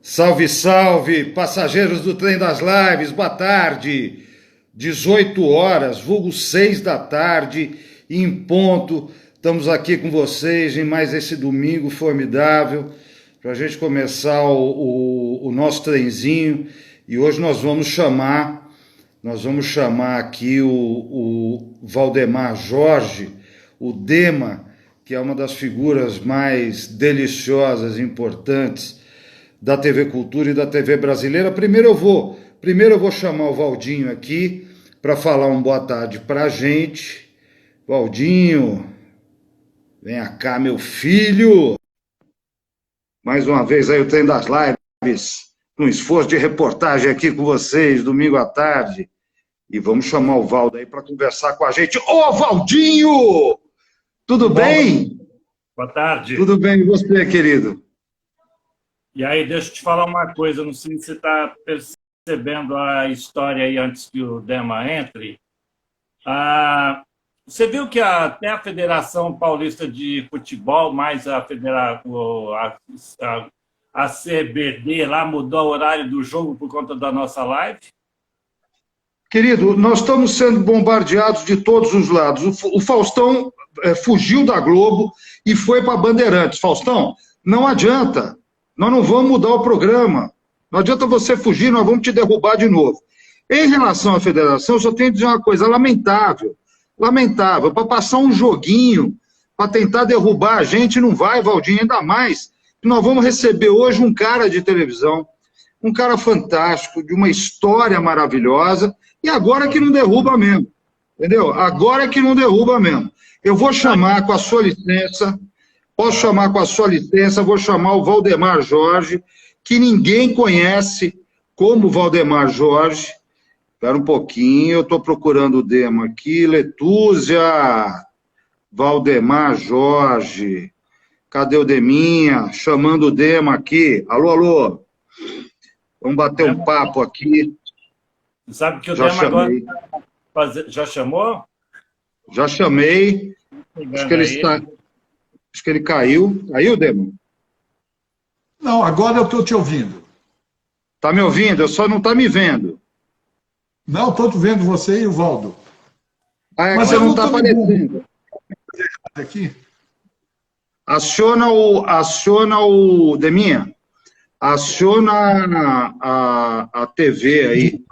Salve, salve, passageiros do Trem das Lives, boa tarde. 18 horas, vulgo 6 da tarde, em ponto. Estamos aqui com vocês em mais esse domingo formidável, para a gente começar o nosso trenzinho. E hoje nós vamos chamar aqui o Valdemar Jorge, o Dema, que é uma das figuras mais deliciosas e importantes da TV Cultura e da TV brasileira. Primeiro eu vou chamar o Valdinho aqui para falar um boa tarde para a gente. Valdinho, venha cá, meu filho. Mais uma vez aí o Trem das Lives, um esforço de reportagem aqui com vocês, domingo à tarde. E vamos chamar o Valdo aí para conversar com a gente. Ô, Valdinho! Tudo bem? Boa tarde. Tudo bem, e você, querido? E aí, deixa eu te falar uma coisa, não sei se você está percebendo a história aí antes que o Dema entre. Você viu que até a Federação Paulista de Futebol, mais a CBD lá, mudou o horário do jogo por conta da nossa live? Querido, nós estamos sendo bombardeados de todos os lados. O Faustão fugiu da Globo e foi para Bandeirantes. Faustão, não adianta. Nós não vamos mudar o programa. Não adianta você fugir, nós vamos te derrubar de novo. Em relação à federação, eu só tenho que dizer uma coisa lamentável. Lamentável. Para passar um joguinho, para tentar derrubar a gente, não vai, Valdinho, ainda mais. Nós vamos receber hoje um cara de televisão, um cara fantástico, de uma história maravilhosa, e agora que não derruba mesmo. Entendeu? Agora que não derruba mesmo. Eu vou chamar, com a sua licença, vou chamar o Valdemar Jorge, que ninguém conhece como Valdemar Jorge. Espera um pouquinho, eu estou procurando o Dema aqui. Letúzia, Valdemar Jorge. Cadê o Deminha? Chamando o Dema aqui. Alô, alô. Vamos bater um papo aqui. Sabe que o Já Dema chamei. agora... Já chamou? Já chamei. Acho que ele caiu. Caiu, Dema? Não, agora eu estou te ouvindo. Tá me ouvindo? Eu só não tá me vendo. Não, estou vendo você e o Valdo. Mas você não tá aparecendo. Aqui? Aciona o Deminha. Aciona a TV aí.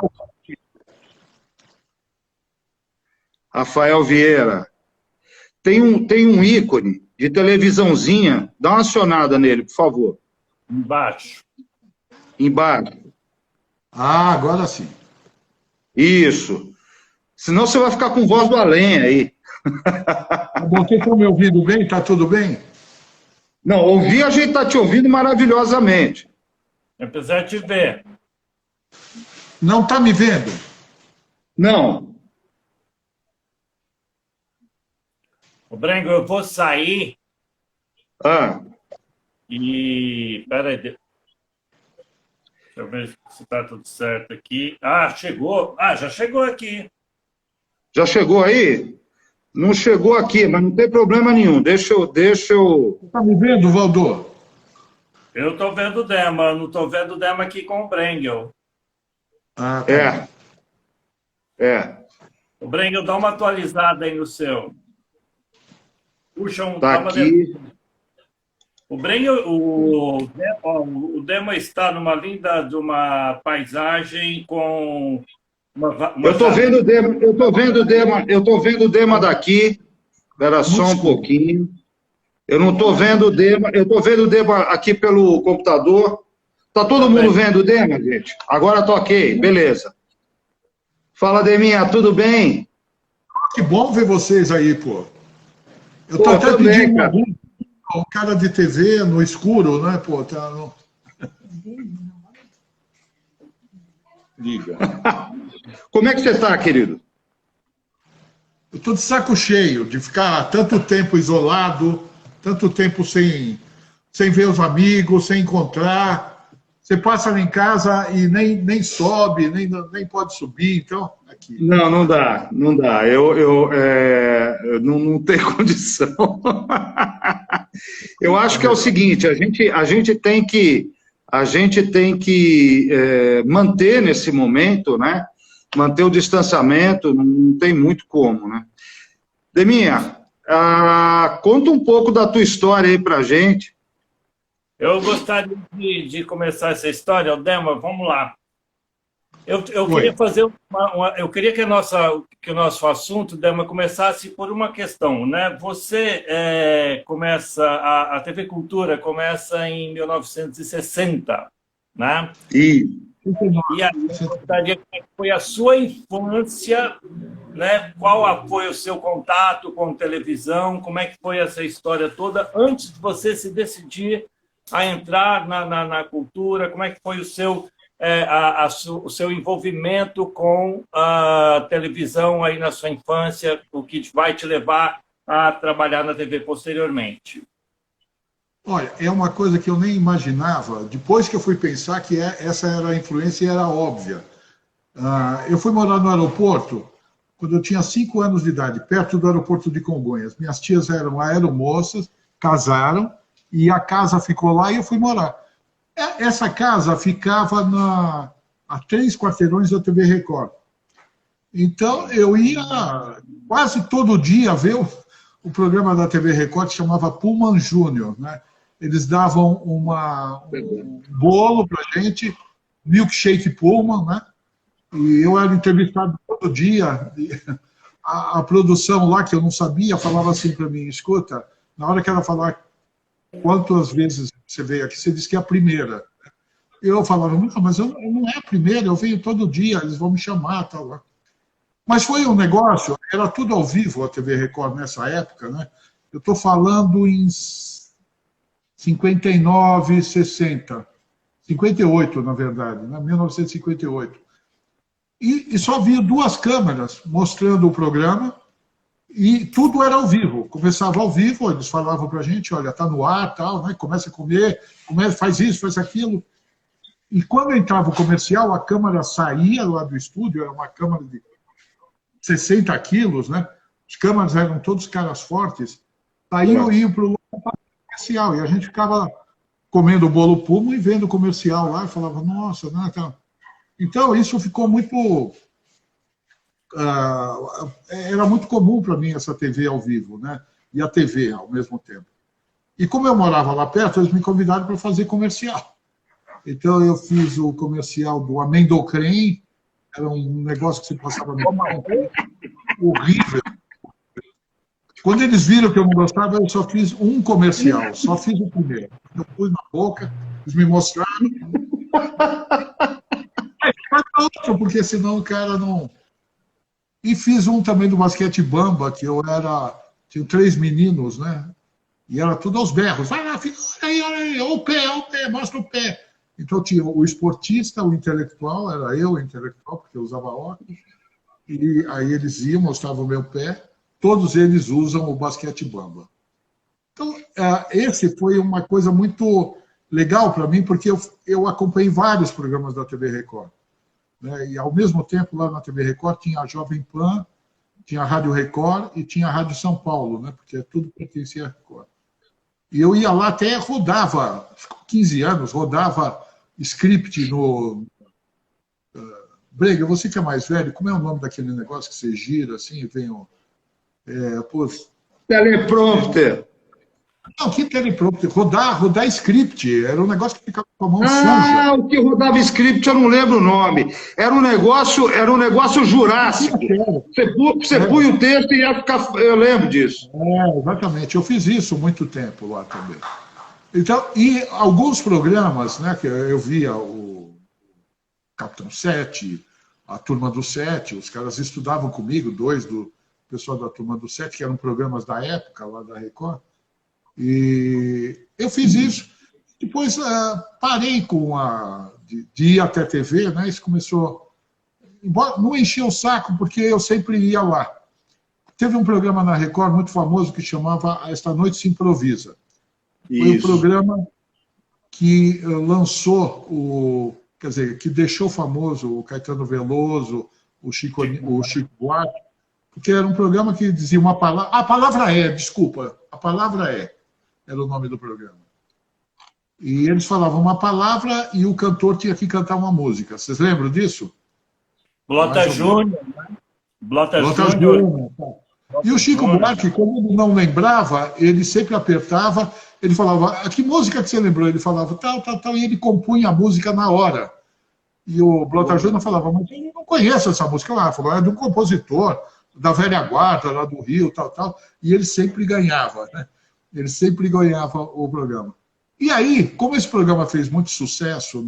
Rafael Vieira. Tem um ícone de televisãozinha. Dá uma acionada nele, por favor. Embaixo. Embaixo. Ah, agora sim. Isso. Senão você vai ficar com voz do além aí. Vocês estão me ouvindo bem? Está tudo bem? Não, ouvir a gente está te ouvindo maravilhosamente. Apesar de te ver. Não está me vendo? Não. Ô, Brengo, eu vou sair e... Peraí. Deixa eu ver se está tudo certo aqui. Chegou. Já chegou aqui. Já chegou aí? Não chegou aqui, mas não tem problema nenhum. Deixa eu... Você está me vendo, Valdo? Eu estou vendo o Dema, não estou vendo o Dema aqui com o Brengel. Ah, tá. É. O Brengel, dá uma atualizada aí no seu. Puxa um... Tá aqui. O Brengel, o Dema está numa linda de uma paisagem com... Eu estou vendo o Dema daqui. Espera só um pouquinho. Eu não estou vendo o Dema. Eu estou vendo o Dema aqui pelo computador. Tá todo mundo vendo o Dema, gente? Agora tá ok, beleza. Fala, Deminha, tudo bem? Que bom ver vocês aí, pô. Eu Pô, estou até também, pedindo cara. um cara de TV no escuro, né, pô? Tá, não... Liga. Como é que você está, querido? Eu estou de saco cheio de ficar tanto tempo isolado, tanto tempo sem ver os amigos, sem encontrar. Você passa lá em casa e nem sobe, nem pode subir, então... Aqui. Não dá. Eu não tenho condição. Eu acho que é o seguinte, a gente tem que a gente tem que manter nesse momento, né? Manter o distanciamento, não tem muito como, né? Deminha, conta um pouco da tua história aí pra gente. Eu gostaria de começar essa história, Dema, vamos lá. Eu queria fazer eu queria que o nosso assunto, Dema, começasse por uma questão, né? Você começa, a TV Cultura começa em 1960, né? E aí, eu gostaria de como foi a sua infância, né? Qual foi o seu contato com televisão, como é que foi essa história toda, antes de você se decidir a entrar na cultura, como é que foi o seu envolvimento com a televisão aí na sua infância, o que vai te levar a trabalhar na TV posteriormente? Olha, é uma coisa que eu nem imaginava, depois que eu fui pensar que essa era a influência e era óbvia. Eu fui morar no aeroporto quando eu tinha 5 anos de idade, perto do aeroporto de Congonhas. Minhas tias eram aeromoças, casaram, e a casa ficou lá e eu fui morar. Essa casa ficava a 3 quarteirões da TV Record. Então, eu ia quase todo dia ver o programa da TV Record, que chamava Pullman Júnior, né? Eles davam um bolo para a gente, milkshake Pullman, né? E eu era entrevistado todo dia. A produção lá, que eu não sabia, falava assim para mim: escuta, na hora que ela falar quantas vezes você veio aqui, você disse que é a primeira. Eu falava: não, mas não é a primeira, eu venho todo dia, eles vão me chamar, tal. Mas foi um negócio, era tudo ao vivo a TV Record nessa época, né? Eu estou falando em 59, 60, 58, na verdade, né? 1958. E só havia 2 câmeras mostrando o programa e tudo era ao vivo. Começava ao vivo, eles falavam para a gente: olha, está no ar, tal, né? Começa a comer, faz isso, faz aquilo. E quando entrava o comercial, a câmera saía lá do estúdio, era uma câmera de 60 quilos, né? Os câmeras eram todos caras fortes, saíam e iam para o comercial, e a gente ficava comendo o bolo Pullman e vendo o comercial lá, e falava: nossa, né? Então, isso ficou muito... era muito comum para mim essa TV ao vivo, né? E a TV ao mesmo tempo. E como eu morava lá perto, eles me convidaram para fazer comercial. Então, eu fiz o comercial do Amendocrem, era um negócio que se passava no mão, horrível. Quando eles viram que eu não gostava, eu só fiz um comercial, só fiz o primeiro. Eu pus na boca, eles me mostraram. Faz outro, porque senão o cara não... E fiz um também do basquete bamba, que eu era... Tinha 3 meninos, né? E era tudo aos berros. Vai lá, filho, olha aí, olha o pé, mostra o pé. Então tinha o esportista, o intelectual, era eu o intelectual, porque eu usava óculos. E aí eles iam, mostravam o meu pé. Todos eles usam o basquete bamba. Então, esse foi uma coisa muito legal para mim, porque eu acompanhei vários programas da TV Record. Né? E, ao mesmo tempo, lá na TV Record, tinha a Jovem Pan, tinha a Rádio Record e tinha a Rádio São Paulo, né? Porque tudo pertencia à Record. E eu ia lá, até rodava, 15 anos, rodava script no... Brega, você que é mais velho, como é o nome daquele negócio que você gira assim e vem o... Teleprompter. Não, que teleprompter? Rodar script. Era um negócio que ficava com a mão suja. O que rodava script, eu não lembro o nome. Era um negócio jurássico. Você punha o texto e ia ficar... Eu lembro disso. Exatamente. Eu fiz isso muito tempo lá também. Então, e alguns programas, né, que eu via o Capitão 7, a Turma do 7, os caras estudavam comigo, 2 do pessoal da Turma do 7, que eram programas da época, lá da Record. E eu fiz isso. Depois parei de ir até a TV, né? Isso começou... Embora não enchia o saco, porque eu sempre ia lá. Teve um programa na Record muito famoso que chamava Esta Noite Se Improvisa. Foi o programa que lançou quer dizer, que deixou famoso o Caetano Veloso, o Chico Buarque, porque era um programa que dizia uma palavra... A palavra é, desculpa, a palavra é, era o nome do programa. E eles falavam uma palavra e o cantor tinha que cantar uma música. Vocês lembram disso? Blota Júnior, né? Blota Blota Júnior. Júnior. E o Chico Buarque, como ele não lembrava, ele sempre apertava, ele falava, que música que você lembrou? Ele falava, tal, tal, tal, e ele compunha a música na hora. E o Blota Júnior falava, mas eu não conheço essa música lá. Falou, é de um compositor da velha guarda, lá do Rio, tal, tal. E ele sempre ganhava, né? Ele sempre ganhava o programa. E aí, como esse programa fez muito sucesso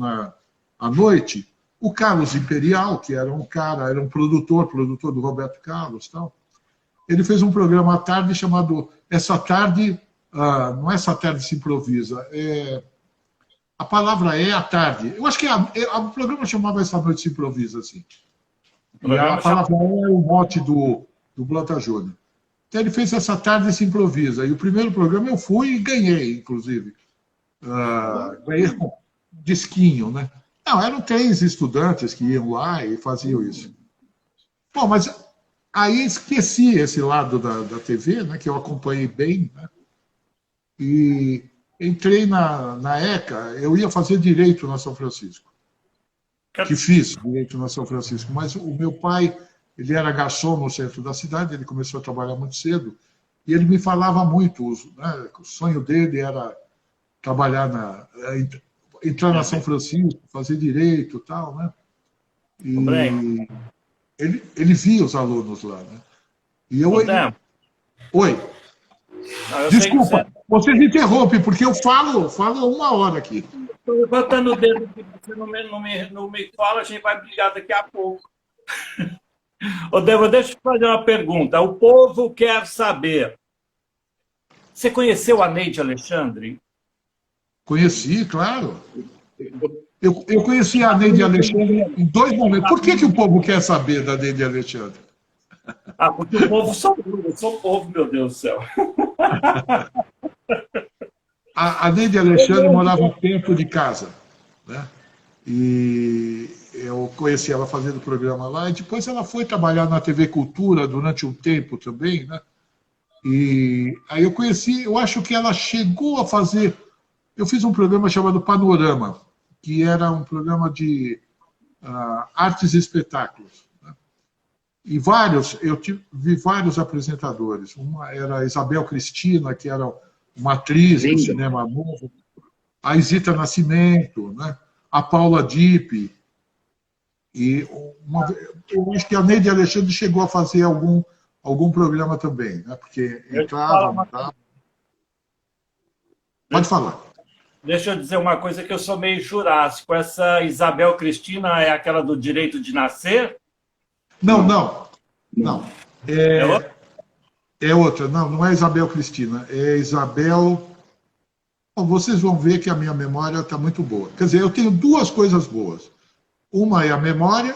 à noite, o Carlos Imperial, que era um cara, era um produtor do Roberto Carlos, tal, ele fez um programa à tarde chamado Essa Tarde, não é Essa Tarde se Improvisa, a palavra é à tarde. Eu acho que o programa chamava Essa Noite se Improvisa, assim. E a palavra é o mote do Blota Júnior. Então ele fez Essa Tarde se Improvisa. E o primeiro programa eu fui e ganhei, inclusive. Ganhei com disquinho, né? Não, eram 3 estudantes que iam lá e faziam isso. Bom, mas aí esqueci esse lado da TV, né, que eu acompanhei bem, né? E entrei na ECA, eu ia fazer direito na São Francisco. Que fiz direito na São Francisco, mas o meu pai, ele era garçom no centro da cidade, ele começou a trabalhar muito cedo, e ele me falava muito, né, o sonho dele era trabalhar entrar na São Francisco, fazer direito e tal, né? E ele via os alunos lá, né? E eu... Oi. Desculpa, você me interrompe, porque eu falo 1 hora aqui. Estou levantando o dedo aqui, você não me fala, a gente vai brigar daqui a pouco. Ô, Débora, deixa eu te fazer uma pergunta. O povo quer saber. Você conheceu a Neide Alexandre? Conheci, claro. Eu conheci a Neide Alexandre em 2 momentos. Por que o povo quer saber da Neide Alexandre? Porque o povo sou eu sou o povo, meu Deus do céu. A Neide Alexandre morava perto de casa, né? E eu conheci ela fazendo programa lá, e depois ela foi trabalhar na TV Cultura durante um tempo também, né? E aí eu conheci, eu acho que ela chegou a fazer... Eu fiz um programa chamado Panorama, que era um programa de artes e espetáculos, né? E vi vários apresentadores. Uma era a Isabel Cristina, que era uma atriz do cinema novo, a Isita Nascimento, né? A Paula Dipp. E eu acho que a Neide Alexandre chegou a fazer algum programa também, né? Porque entrava... Pode falar. Deixa eu dizer uma coisa que eu sou meio jurássico. Essa Isabel Cristina é aquela do direito de nascer? Não. É outra. Não é Isabel Cristina. É Isabel... Bom, vocês vão ver que a minha memória está muito boa. Quer dizer, eu tenho 2 coisas boas. Uma é a memória,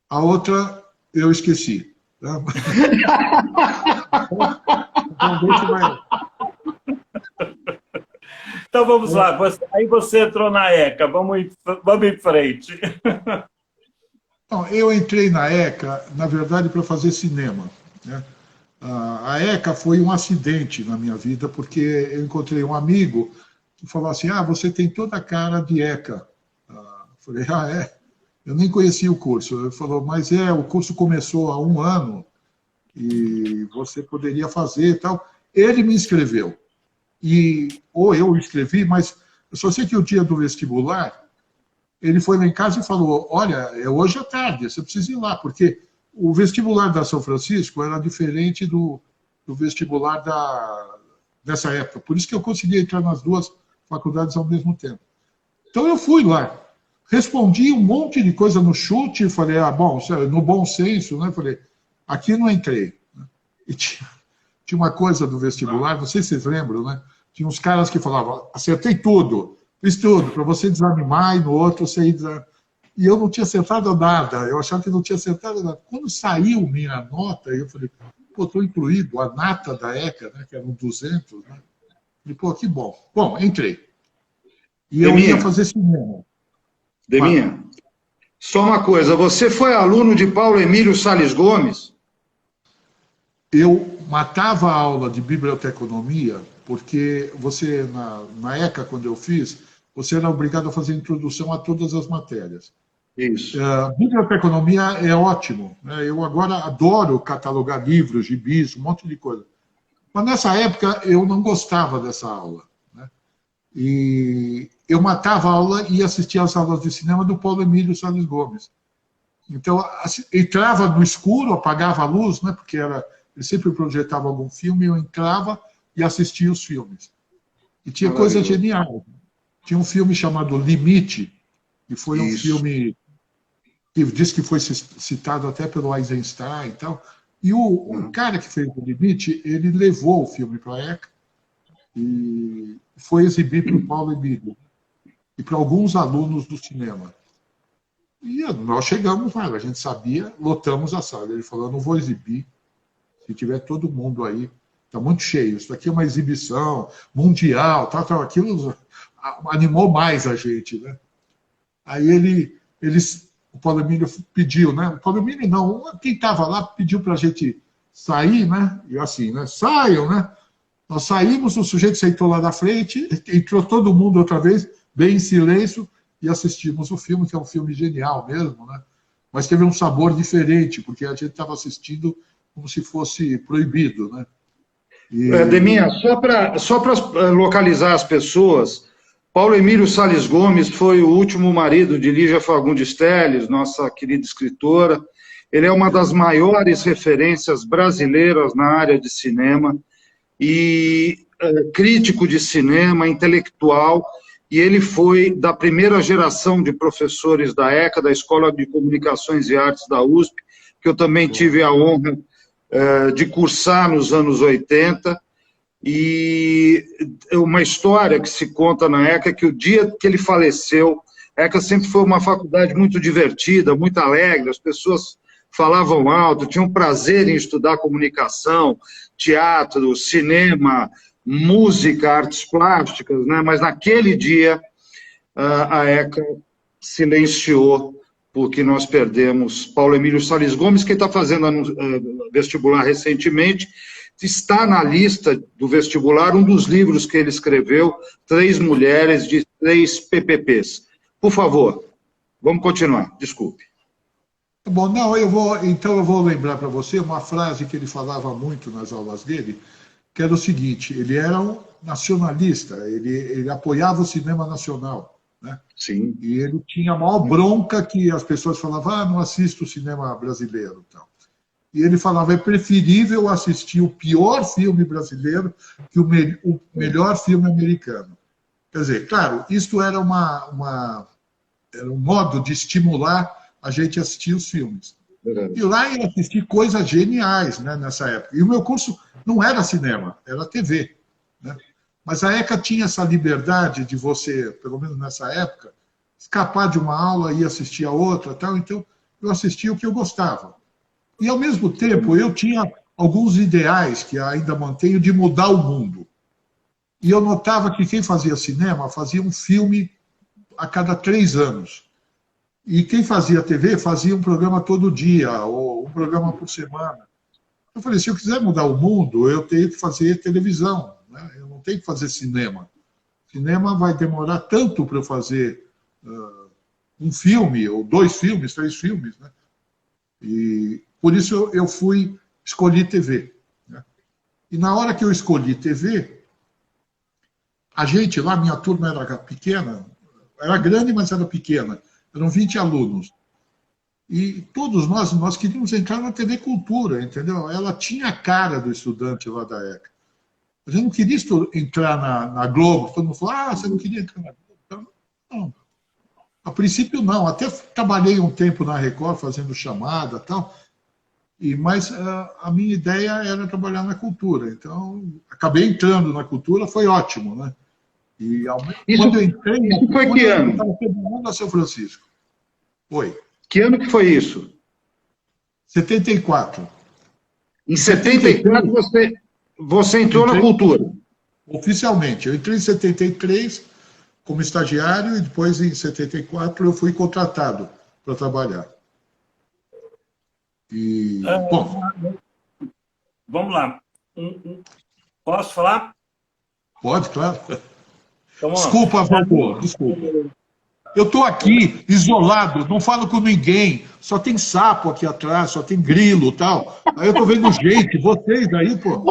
a outra eu esqueci. Tá? Então vamos lá. Aí você entrou na ECA. Vamos em frente. Então, eu entrei na ECA, na verdade, para fazer cinema, né? A ECA foi um acidente na minha vida, porque eu encontrei um amigo que falou assim, você tem toda a cara de ECA. Eu falei, é? Eu nem conhecia o curso. Ele falou, mas o curso começou há 1 ano e você poderia fazer e tal. Ele me inscreveu. Ou eu escrevi, mas eu só sei que o dia do vestibular, ele foi lá em casa e falou, olha, é hoje à tarde, você precisa ir lá, porque o vestibular da São Francisco era diferente do vestibular dessa época. Por isso que eu consegui entrar nas 2 faculdades ao mesmo tempo. Então eu fui lá, respondi um monte de coisa no chute, falei, bom, no bom senso, né? Falei, aqui não entrei. E tinha uma coisa do vestibular, não sei se vocês lembram, né? Tinha uns caras que falavam, acertei tudo, fiz tudo, para você desanimar, e no outro você ir desanimar. E eu não tinha acertado nada, eu achava que não tinha acertado nada. Quando saiu minha nota, eu falei, estou incluído, a nata da ECA, né, que eram 200, né? Falei, que bom. Bom, entrei. E eu ia fazer cinema. Deminha, só uma coisa, você foi aluno de Paulo Emílio Salles Gomes? Eu matava a aula de biblioteconomia, porque você, na ECA, quando eu fiz, você era obrigado a fazer introdução a todas as matérias. Isso. Biblioteconomia é ótimo, né? Eu agora adoro catalogar livros, gibis, um monte de coisa. Mas nessa época eu não gostava dessa aula, né? E eu matava a aula e assistia às aulas de cinema do Paulo Emílio Salles Gomes. Então, entrava no escuro, apagava a luz, né? Porque ele sempre projetava algum filme, eu entrava e assistia os filmes. E tinha coisa genial. Tinha um filme chamado Limite, que foi um filme que diz que foi citado até pelo Eisenstein e tal. E o cara que fez o Limite, ele levou o filme para a ECA e foi exibir para o Paulo Emílio e para alguns alunos do cinema. E nós chegamos lá, a gente sabia, lotamos a sala. Ele falou, eu não vou exibir, se tiver todo mundo aí, está muito cheio, isso aqui é uma exibição mundial, tal, aquilo animou mais a gente, né? Aí o Paulo Emílio pediu, né? O Paulo Emílio não, quem estava lá pediu para a gente sair, né? E assim, né? Saiam, né? Nós saímos, o sujeito sentou lá na frente, entrou todo mundo outra vez, bem em silêncio, e assistimos o filme, que é um filme genial mesmo, né? Mas teve um sabor diferente, porque a gente estava assistindo como se fosse proibido, né? Deminha, só para localizar as pessoas, Paulo Emílio Salles Gomes foi o último marido de Lígia Fagundes Telles, nossa querida escritora. Ele é uma das maiores referências brasileiras na área de cinema e crítico de cinema, intelectual, e ele foi da primeira geração de professores da ECA, da Escola de Comunicações e Artes da USP, que eu também tive a honra de cursar nos anos 80, e uma história que se conta na ECA é que o dia que ele faleceu, a ECA sempre foi uma faculdade muito divertida, muito alegre, as pessoas falavam alto, tinham prazer em estudar comunicação, teatro, cinema, música, artes plásticas, né? Mas naquele dia a ECA silenciou, porque nós perdemos Paulo Emílio Salles Gomes, que está fazendo vestibular recentemente, está na lista do vestibular um dos livros que ele escreveu, 3 Mulheres de 3 PPPs. Por favor, vamos continuar, desculpe. Bom, não, então eu vou lembrar para você uma frase que ele falava muito nas aulas dele, que era o seguinte, ele era um nacionalista, ele apoiava o cinema nacional, né? Sim. E ele tinha a maior bronca que as pessoas falavam, não assisto o cinema brasileiro. Então. E ele falava, é preferível assistir o pior filme brasileiro que o melhor filme americano. Quer dizer, claro, isto era era um modo de estimular a gente a assistir os filmes. Verdade. E lá eu assisti coisas geniais, né, nessa época. E o meu curso não era cinema, era TV. Né? Mas a ECA tinha essa liberdade de você, pelo menos nessa época, escapar de uma aula e assistir a outra. Tal. Então, eu assistia o que eu gostava. E, ao mesmo tempo, eu tinha alguns ideais que ainda mantenho de mudar o mundo. E eu notava que quem fazia cinema fazia um filme a cada 3 anos. E quem fazia TV fazia um programa todo dia, ou um programa por semana. Eu falei, se eu quiser mudar o mundo, eu tenho que fazer televisão, né? Eu não tenho que fazer cinema. Cinema vai demorar tanto para eu fazer um filme, ou 2 filmes, 3 filmes, né? E por isso eu escolhi TV. Né? E na hora que eu escolhi TV, a gente lá, minha turma era pequena, era grande, mas era pequena. Eram 20 alunos. E todos nós queríamos entrar na TV Cultura, entendeu? Ela tinha a cara do estudante lá da ECA. A gente não queria entrar na Globo. Todo mundo falou, você não queria entrar na Globo? Então, não. A princípio, não. Até trabalhei um tempo na Record, fazendo chamada e tal. Mas a minha ideia era trabalhar na cultura. Então, acabei entrando na cultura, foi ótimo, né? E quando eu entrei, isso foi que ano? Eu estava terminando a São Francisco. Oi. Que ano que foi isso? 74. Em 74 você entrou na cultura? Oficialmente. Eu entrei em 73 como estagiário e depois, em 74, eu fui contratado para trabalhar. E, bom... Vamos lá. Posso falar? Pode, claro. Desculpa, Valdo, desculpa. Eu estou aqui, isolado, não falo com ninguém, só tem sapo aqui atrás, só tem grilo e tal. Aí eu estou vendo gente, vocês aí, pô.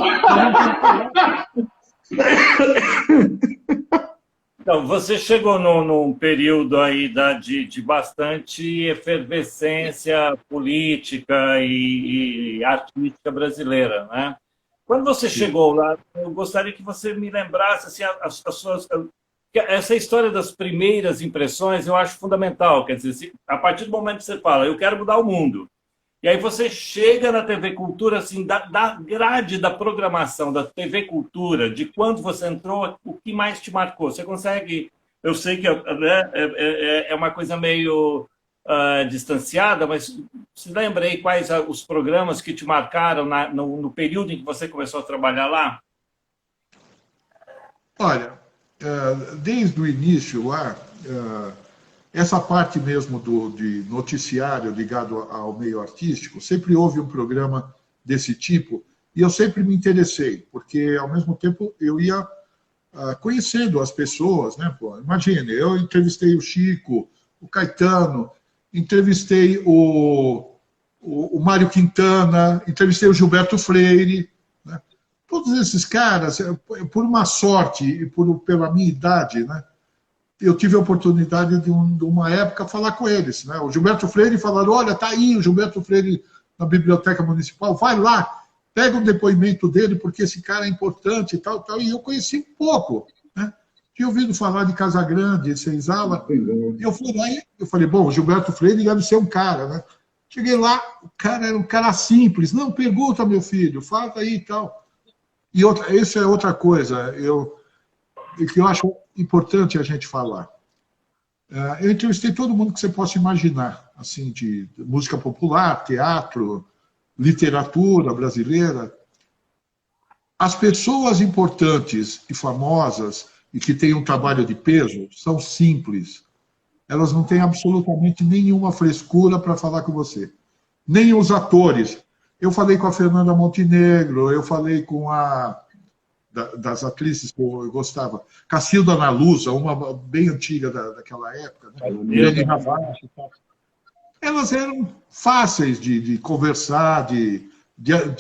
Então, você chegou num período aí de bastante efervescência política e artística brasileira, né? Quando você chegou lá, eu gostaria que você me lembrasse assim, as suas... Essa história das primeiras impressões eu acho fundamental. Quer dizer, a partir do momento que você fala, eu quero mudar o mundo, e aí você chega na TV Cultura, assim, da grade da programação da TV Cultura, de quando você entrou, o que mais te marcou? Você consegue... Eu sei que né, é uma coisa meio distanciada, mas se lembra aí quais os programas que te marcaram no período em que você começou a trabalhar lá? Olha, desde o início lá, essa parte mesmo de noticiário ligado ao meio artístico, sempre houve um programa desse tipo, e eu sempre me interessei, porque, ao mesmo tempo, eu ia conhecendo as pessoas, né? Pô, imagine, eu entrevistei o Chico, o Caetano, entrevistei o Mário Quintana, entrevistei o Gilberto Freire, né? Todos esses caras, por uma sorte e pela minha idade, né? Eu tive a oportunidade de uma época falar com eles, né? O Gilberto Freire falaram, olha, tá aí o Gilberto Freire na Biblioteca Municipal, vai lá, pega um depoimento dele, porque esse cara é importante e tal, e eu conheci um pouco, né? Tinha ouvido falar de Casagrande, Senzala, e eu fui lá e eu falei, bom, o Gilberto Freire deve ser um cara, né? Cheguei lá, o cara era um cara simples, não, pergunta, meu filho, fala aí e tal. E essa é outra coisa, que eu acho importante a gente falar. Eu entrevistei todo mundo que você possa imaginar, assim, de música popular, teatro, literatura brasileira. As pessoas importantes e famosas e que têm um trabalho de peso são simples. Elas não têm absolutamente nenhuma frescura para falar com você. Nem os atores. Eu falei com a Fernanda Montenegro, eu falei com das atrizes que eu gostava, Cacilda Ana Lusa, uma bem antiga daquela época, né? Irene Ravache, elas eram fáceis de conversar, de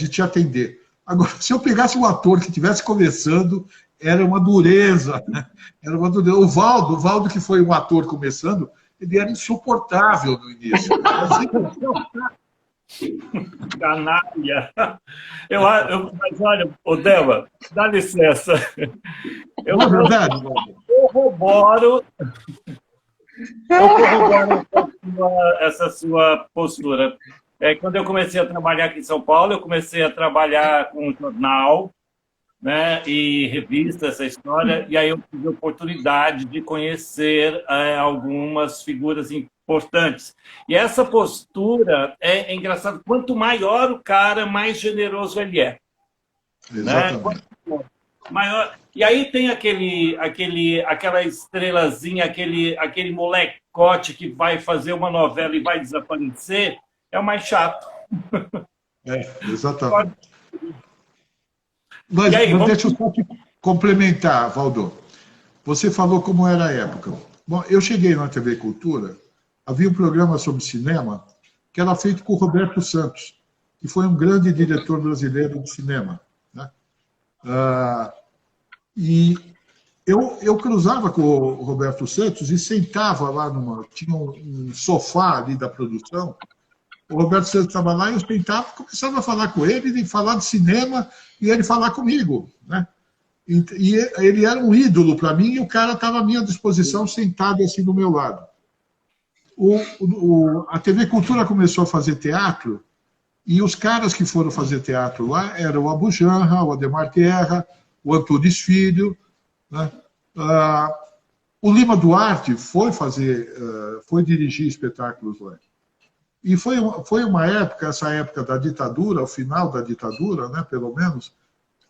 te atender. Agora, se eu pegasse um ator que estivesse conversando, era uma dureza, né? Era uma dureza. O Valdo, que foi um ator começando, ele era insuportável no início. Canalha. Mas olha, Débora, dá licença. Eu corroboro essa sua postura. Quando eu comecei a trabalhar aqui em São Paulo, eu comecei a trabalhar com jornal, né, e revista, essa história, e aí eu tive a oportunidade de conhecer algumas figuras importantes. E essa postura é engraçado, quanto maior o cara, mais generoso ele é. Exatamente. Né? Maior... E aí tem aquela estrelazinha, aquele molecote que vai fazer uma novela e vai desaparecer, é o mais chato. Exatamente. Mas deixa eu só te complementar, Valdo. Você falou como era a época. Bom, eu cheguei na TV Cultura, havia um programa sobre cinema que era feito com o Roberto Santos, que foi um grande diretor brasileiro de cinema, né? E eu cruzava com o Roberto Santos e sentava lá tinha um sofá ali da produção. O Roberto Santos estava lá e eu sentava, começava a falar com ele, de falar de cinema e ele falar comigo, né? E ele era um ídolo para mim e o cara estava à minha disposição, sentado assim do meu lado. A TV Cultura começou a fazer teatro e os caras que foram fazer teatro lá eram o Abu Janra, o Ademar Terra, o Antunes Filho, né? O Lima Duarte foi dirigir espetáculos lá. E foi uma época, essa época da ditadura, ao final da ditadura, né, pelo menos,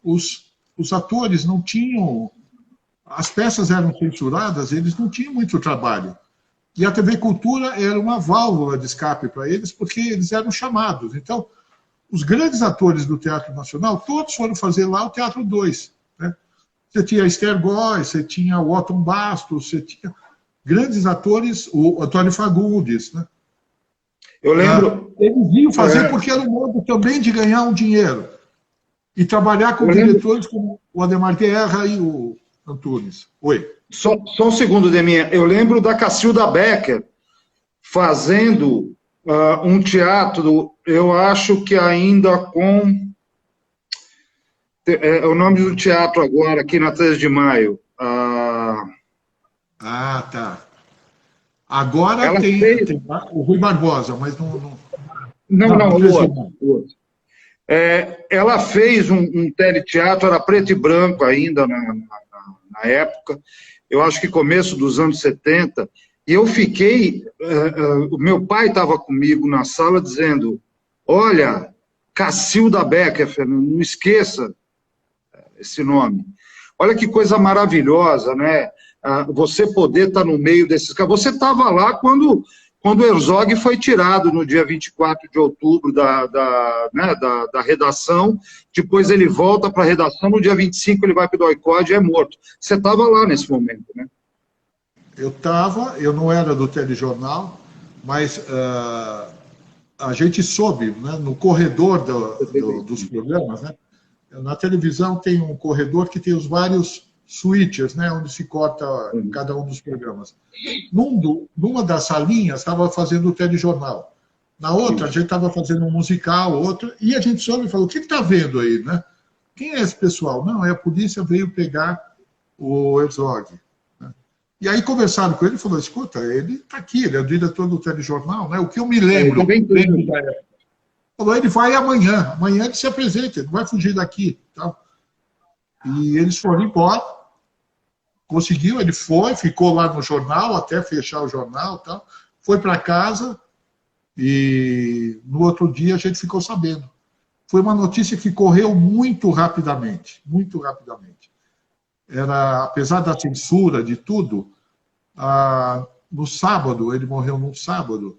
os atores não tinham... As peças eram censuradas, eles não tinham muito trabalho. E a TV Cultura era uma válvula de escape para eles, porque eles eram chamados. Então, os grandes atores do Teatro Nacional, todos foram fazer lá o Teatro 2. Né? Você tinha Esther Góes, você tinha o Otton Bastos, você tinha grandes atores, o Antônio Fagundes, né? Eu lembro... Eles vinham fazer porque era um modo também de ganhar um dinheiro. E trabalhar com diretores como o Ademar Guerra e o Antunes. Oi. Só um segundo, Deminha. Eu lembro da Cacilda Becker fazendo um teatro, eu acho que ainda com... É o nome do teatro agora, aqui na 3 de Maio. Tá. Agora tem o Rui Barbosa, mas não... Não, o outro. Ela fez um teleteatro, era preto e branco ainda na época, eu acho que começo dos anos 70, e eu fiquei... o meu pai estava comigo na sala dizendo, olha, Cacilda Becker, Fernando, não esqueça esse nome. Olha que coisa maravilhosa, né? Você poder estar no meio desses caras. Você estava lá quando o Herzog foi tirado no dia 24 de outubro da redação, depois ele volta para a redação, no dia 25 ele vai para o doicode e é morto. Você estava lá nesse momento, né? Eu não era do telejornal, mas a gente soube, né, no corredor dos programas, né? Na televisão tem um corredor que tem os vários switches, né, onde se corta cada um dos programas. Numa das salinhas estava fazendo o telejornal. Na outra, a gente estava fazendo um musical, outra, e a gente soube e falou, o que está vendo aí, né? Quem é esse pessoal? Não, a polícia veio pegar o Herzog. Né? E aí conversaram com ele e falou, escuta, ele está aqui, ele é o diretor do telejornal, né? O que eu me lembro da época. Falou, ele vai amanhã ele se apresenta, ele não vai fugir daqui. Tal. E eles foram embora, conseguiu, ele foi, ficou lá no jornal, até fechar o jornal, tal, foi para casa e no outro dia a gente ficou sabendo. Foi uma notícia que correu muito rapidamente, muito rapidamente. Apesar da censura, de tudo, no sábado, ele morreu num sábado,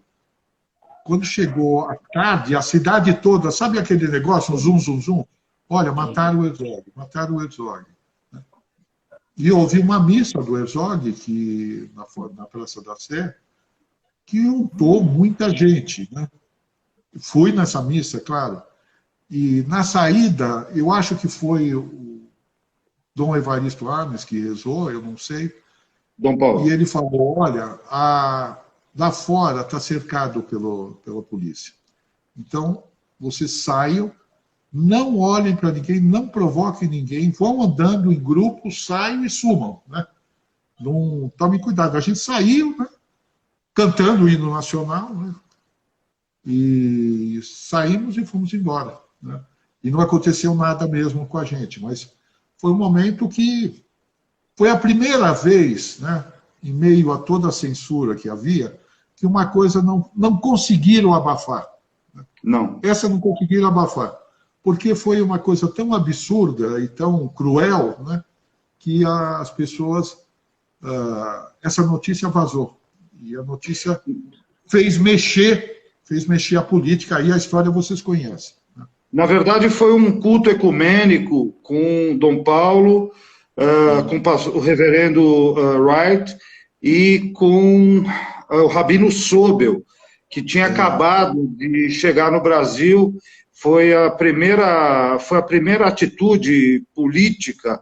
quando chegou à tarde, a cidade toda, sabe aquele negócio, um zum, zum, zum? Olha, mataram o Herzog. Né? E houve uma missa do Herzog, na Praça da Sé, que juntou muita gente. Né? Fui nessa missa, claro. E na saída, eu acho que foi o Dom Evaristo Armes que rezou, eu não sei. Dom Paulo. E ele falou, olha, lá fora está cercado pela polícia. Então, vocês saiam, não olhem para ninguém, não provoquem ninguém, vão andando em grupo, saiam e sumam. Né? Não, tomem cuidado. A gente saiu, né? Cantando o hino nacional, né? E saímos e fomos embora. Né? E não aconteceu nada mesmo com a gente, mas foi um momento que foi a primeira vez, né, em meio a toda a censura que havia, que uma coisa não conseguiram abafar. Não. Essa não conseguiram abafar, porque foi uma coisa tão absurda e tão cruel, né, que as pessoas... essa notícia vazou. E a notícia fez mexer a política, aí a história vocês conhecem. Né? Na verdade, foi um culto ecumênico com Dom Paulo, com o reverendo Wright e com o Rabino Sobel, que tinha acabado de chegar no Brasil. Foi a primeira atitude política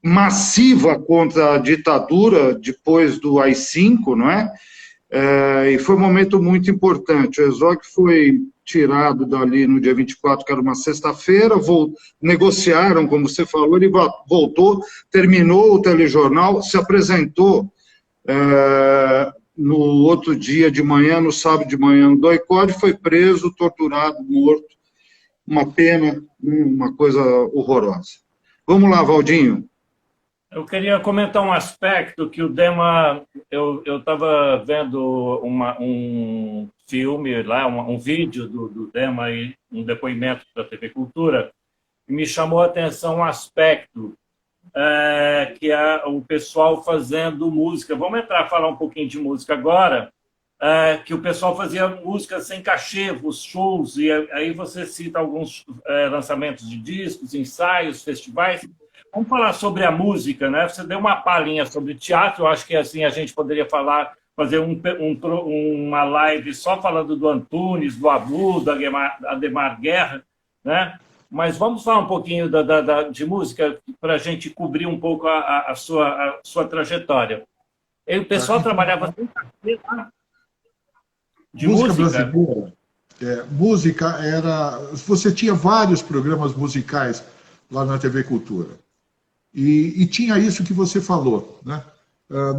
massiva contra a ditadura depois do AI-5, não é? E foi um momento muito importante. O Herzog foi tirado dali no dia 24, que era uma sexta-feira, negociaram, como você falou, ele voltou, terminou o telejornal, se apresentou no outro dia de manhã, no sábado de manhã, no doicode, foi preso, torturado, morto. Uma pena, uma coisa horrorosa. Vamos lá, Valdinho. Eu queria comentar um aspecto que o Dema... Eu estava vendo um filme lá, um vídeo do Dema, e um depoimento da TV Cultura, e me chamou a atenção um aspecto que é o pessoal fazendo música. Vamos falar um pouquinho de música agora, que o pessoal fazia música sem cachê, os shows, e aí você cita alguns lançamentos de discos, ensaios, festivais. vamos falar sobre a música, né? Você deu uma palhinha sobre teatro, eu acho que assim a gente poderia fazer uma live só falando do Antunes, do Abu, do Ademar Guerra, né? Mas vamos falar um pouquinho de música para a gente cobrir um pouco a sua trajetória. E o pessoal trabalhava de música brasileira. Música era... Você tinha vários programas musicais lá na TV Cultura. E tinha isso que você falou, né?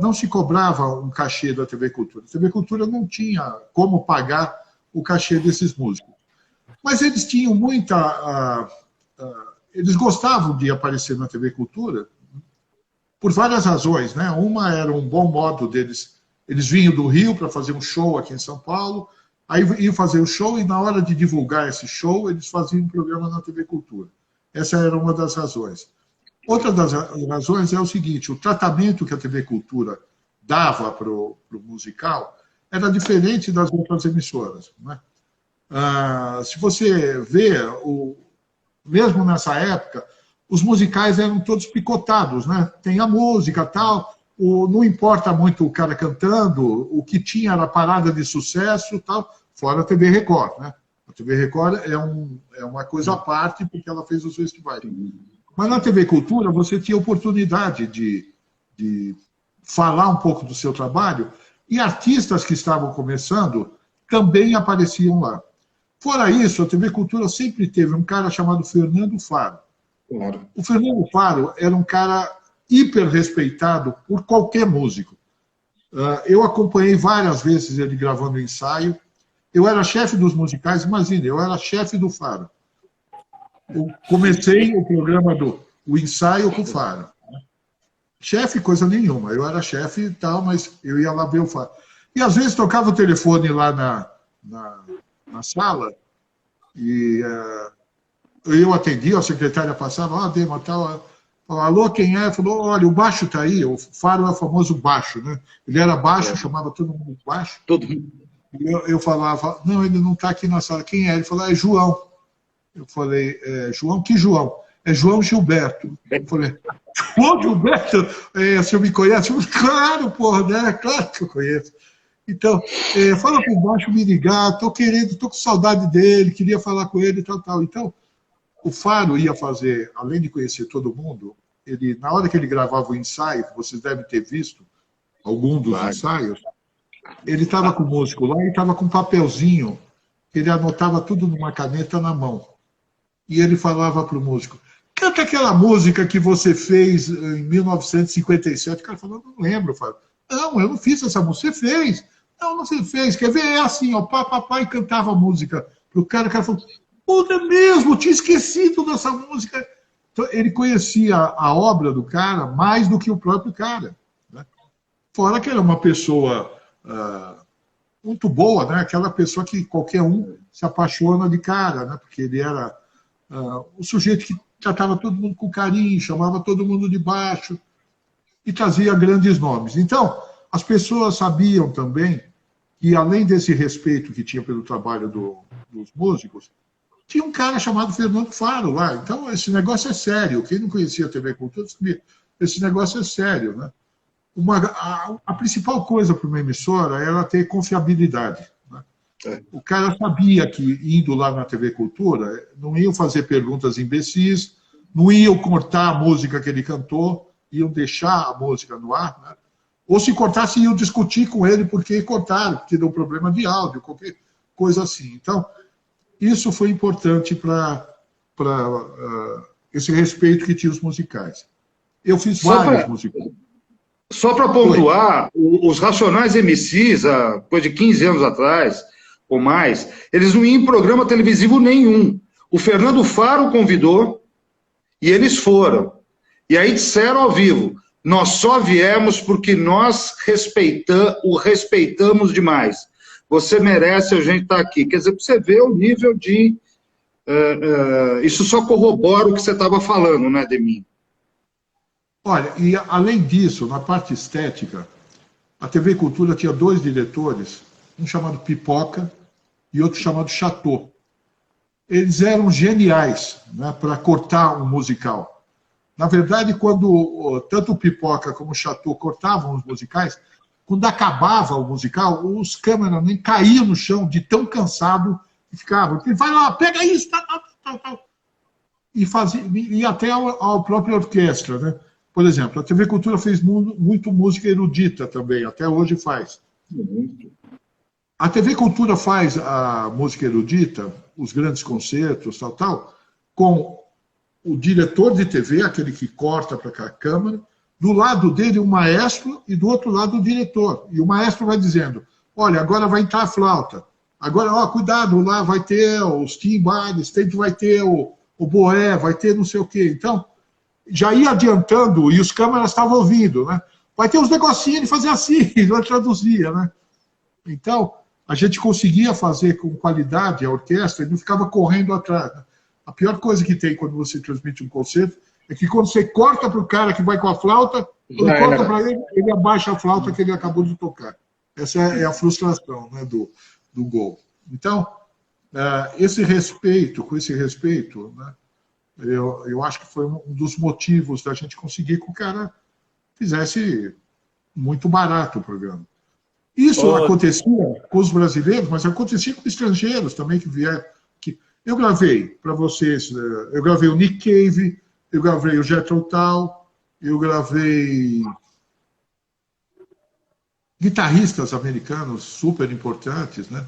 Não se cobrava um cachê da TV Cultura. A TV Cultura não tinha como pagar o cachê desses músicos. Mas eles tinham eles gostavam de aparecer na TV Cultura por várias razões, né? Uma era um bom modo deles. Eles vinham do Rio para fazer um show aqui em São Paulo, aí iam fazer o show e na hora de divulgar esse show, eles faziam um programa na TV Cultura. Essa era uma das razões. Outra das razões é o seguinte, o tratamento que a TV Cultura dava para o musical era diferente das outras emissoras, né? Se você vê, mesmo nessa época, os musicais eram todos picotados, né? Tem a música e tal, não importa muito o cara cantando, o que tinha era parada de sucesso e tal, fora a TV Record, né? A TV Record é uma coisa à parte, porque ela fez os festivais. Mas na TV Cultura você tinha oportunidade de falar um pouco do seu trabalho, e artistas que estavam começando também apareciam lá. Fora isso, a TV Cultura sempre teve um cara chamado Fernando Faro. Claro. O Fernando Faro era um cara hiper respeitado por qualquer músico. Eu acompanhei várias vezes ele gravando ensaio. Eu era chefe dos musicais, imagina, eu era chefe do Faro. Eu comecei o programa o ensaio com o Faro. Chefe, coisa nenhuma. Eu era chefe e tal, mas eu ia lá ver o Faro. E às vezes tocava o telefone lá na sala, e eu atendia, a secretária passava, Dema, tal, alô, quem é? Falou, olha, o baixo está aí, o Faro é o famoso baixo, né? Ele era baixo, chamava todo mundo de baixo. Todo mundo. E eu falava, não, ele não está aqui na sala, quem é? Ele falou, é João. Eu falei, João, que João? É João Gilberto. Eu falei, João Gilberto? O senhor me conhece? Eu falei, claro, porra, né? Claro que eu conheço. Então, fala para o baixo me ligar, estou com saudade dele, queria falar com ele e tal, tal. Então, o Faro ia fazer, além de conhecer todo mundo, na hora que ele gravava o ensaio, que vocês devem ter visto algum dos ensaios, ele estava com o músico lá e estava com um papelzinho, que ele anotava tudo numa caneta na mão. E ele falava para o músico, canta aquela música que você fez em 1957. O cara falou, não lembro, Faro. Não, eu não fiz essa música, você fez. Não, você fez. Quer ver? É assim, ó, papai cantava a música pro cara, o cara falou, puta mesmo, tinha esquecido dessa música. Então, ele conhecia a obra do cara mais do que o próprio cara, né? Fora que era uma pessoa muito boa, né? Aquela pessoa que qualquer um se apaixona de cara, né? Porque ele era o sujeito que tratava todo mundo com carinho, chamava todo mundo de baixo e trazia grandes nomes. Então, as pessoas sabiam também que, além desse respeito que tinha pelo trabalho dos músicos, tinha um cara chamado Fernando Faro lá. Então, esse negócio é sério. Quem não conhecia a TV Cultura sabia. Esse negócio é sério, né? A principal coisa para uma emissora era ter confiabilidade, né? O cara sabia que, indo lá na TV Cultura, não iam fazer perguntas imbecis, não iam cortar a música que ele cantou, iam deixar a música no ar, né? Ou se cortasse, iam discutir com ele porque cortaram, porque deu problema de áudio, qualquer coisa assim. Então, isso foi importante para esse respeito que tinha os musicais. Eu fiz vários musicais. Só para pontuar, os Racionais MCs, coisa de 15 anos atrás, ou mais, eles não iam em programa televisivo nenhum. O Fernando Faro convidou e eles foram. E aí disseram ao vivo, nós só viemos porque nós o respeitamos demais. Você merece a gente estar aqui. Quer dizer, você vê o nível de... isso só corrobora o que você estava falando, né, Ademir? Olha, e além disso, na parte estética, a TV Cultura tinha 2 diretores, um chamado Pipoca e outro chamado Chateau. Eles eram geniais, né, para cortar um musical. Na verdade, quando tanto o Pipoca como o Chateau cortavam os musicais, quando acabava o musical, os cameramen caíam no chão de tão cansado que ficavam. Ele vai lá, pega isso, e fazia, e até a própria orquestra, né? Por exemplo, a TV Cultura fez muito música erudita também, até hoje faz. A TV Cultura faz a música erudita, os grandes concertos, tal, com o diretor de TV, aquele que corta para a câmera, do lado dele o maestro e do outro lado o diretor. E o maestro vai dizendo, olha, agora vai entrar a flauta, agora, ó, cuidado, lá vai ter os timbales, vai ter o boé, vai ter não sei o quê. Então, já ia adiantando, e os câmeras estavam ouvindo, né? Vai ter uns negocinhos de fazer assim, vai traduzia, né? Então, a gente conseguia fazer com qualidade a orquestra e não ficava correndo atrás. A pior coisa que tem quando você transmite um concerto é que quando você corta para o cara que vai com a flauta, quando corta para ele, ele abaixa a flauta que ele acabou de tocar. Essa é a frustração, né, do gol. Então, com esse respeito, né, eu acho que foi um dos motivos da gente conseguir que o cara fizesse muito barato o programa. Isso acontecia com os brasileiros, mas acontecia com estrangeiros também que vieram. Eu gravei para vocês, eu gravei o Nick Cave, eu gravei o Jethro Tull, eu gravei guitarristas americanos super importantes, né?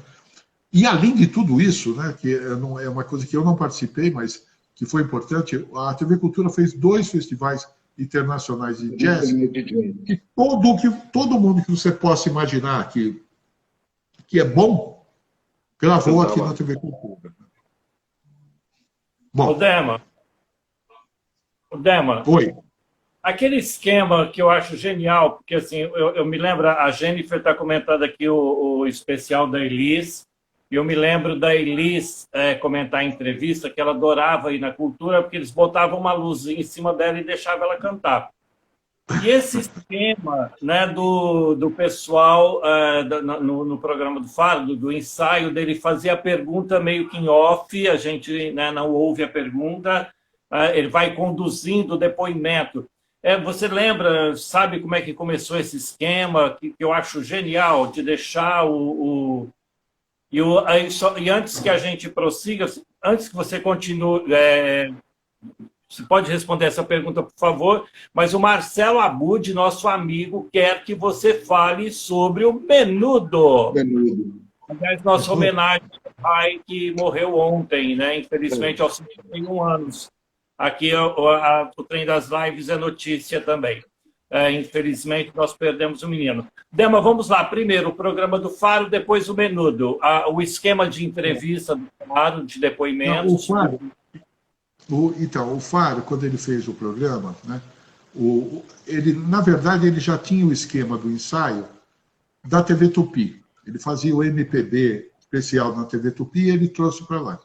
E além de tudo isso, né, que é uma coisa que eu não participei, mas que foi importante, a TV Cultura fez 2 festivais internacionais de jazz, que todo mundo que você possa imaginar que é bom, gravou aqui na TV Cultura. Bom. O Dema. Oi. Aquele esquema que eu acho genial, porque assim, eu me lembro, a Jennifer está comentando aqui o especial da Elis, e eu me lembro da Elis comentar em entrevista que ela adorava ir na Cultura porque eles botavam uma luzinha em cima dela e deixavam ela cantar. E esse esquema, né, do pessoal no programa do Faro, do ensaio dele, fazia a pergunta meio que em off, a gente, né, não ouve a pergunta, ele vai conduzindo o depoimento. Você lembra, sabe como é que começou esse esquema, que eu acho genial, de deixar E antes que a gente prossiga, antes que você continue... Você pode responder essa pergunta, por favor, mas o Marcelo Abud, nosso amigo, quer que você fale sobre o Menudo. Aliás, nossa homenagem ao pai que morreu ontem, né? Infelizmente, aos 51 anos. Aqui, o Trem das Lives é notícia também. Infelizmente, nós perdemos o menino. Dema, vamos lá. Primeiro, o programa do Faro, depois o Menudo. O esquema de entrevista do Faro, de depoimentos... Então, o Faro, quando ele fez o programa, né, na verdade, ele já tinha o esquema do ensaio da TV Tupi. Ele fazia o MPB especial na TV Tupi e ele trouxe para lá.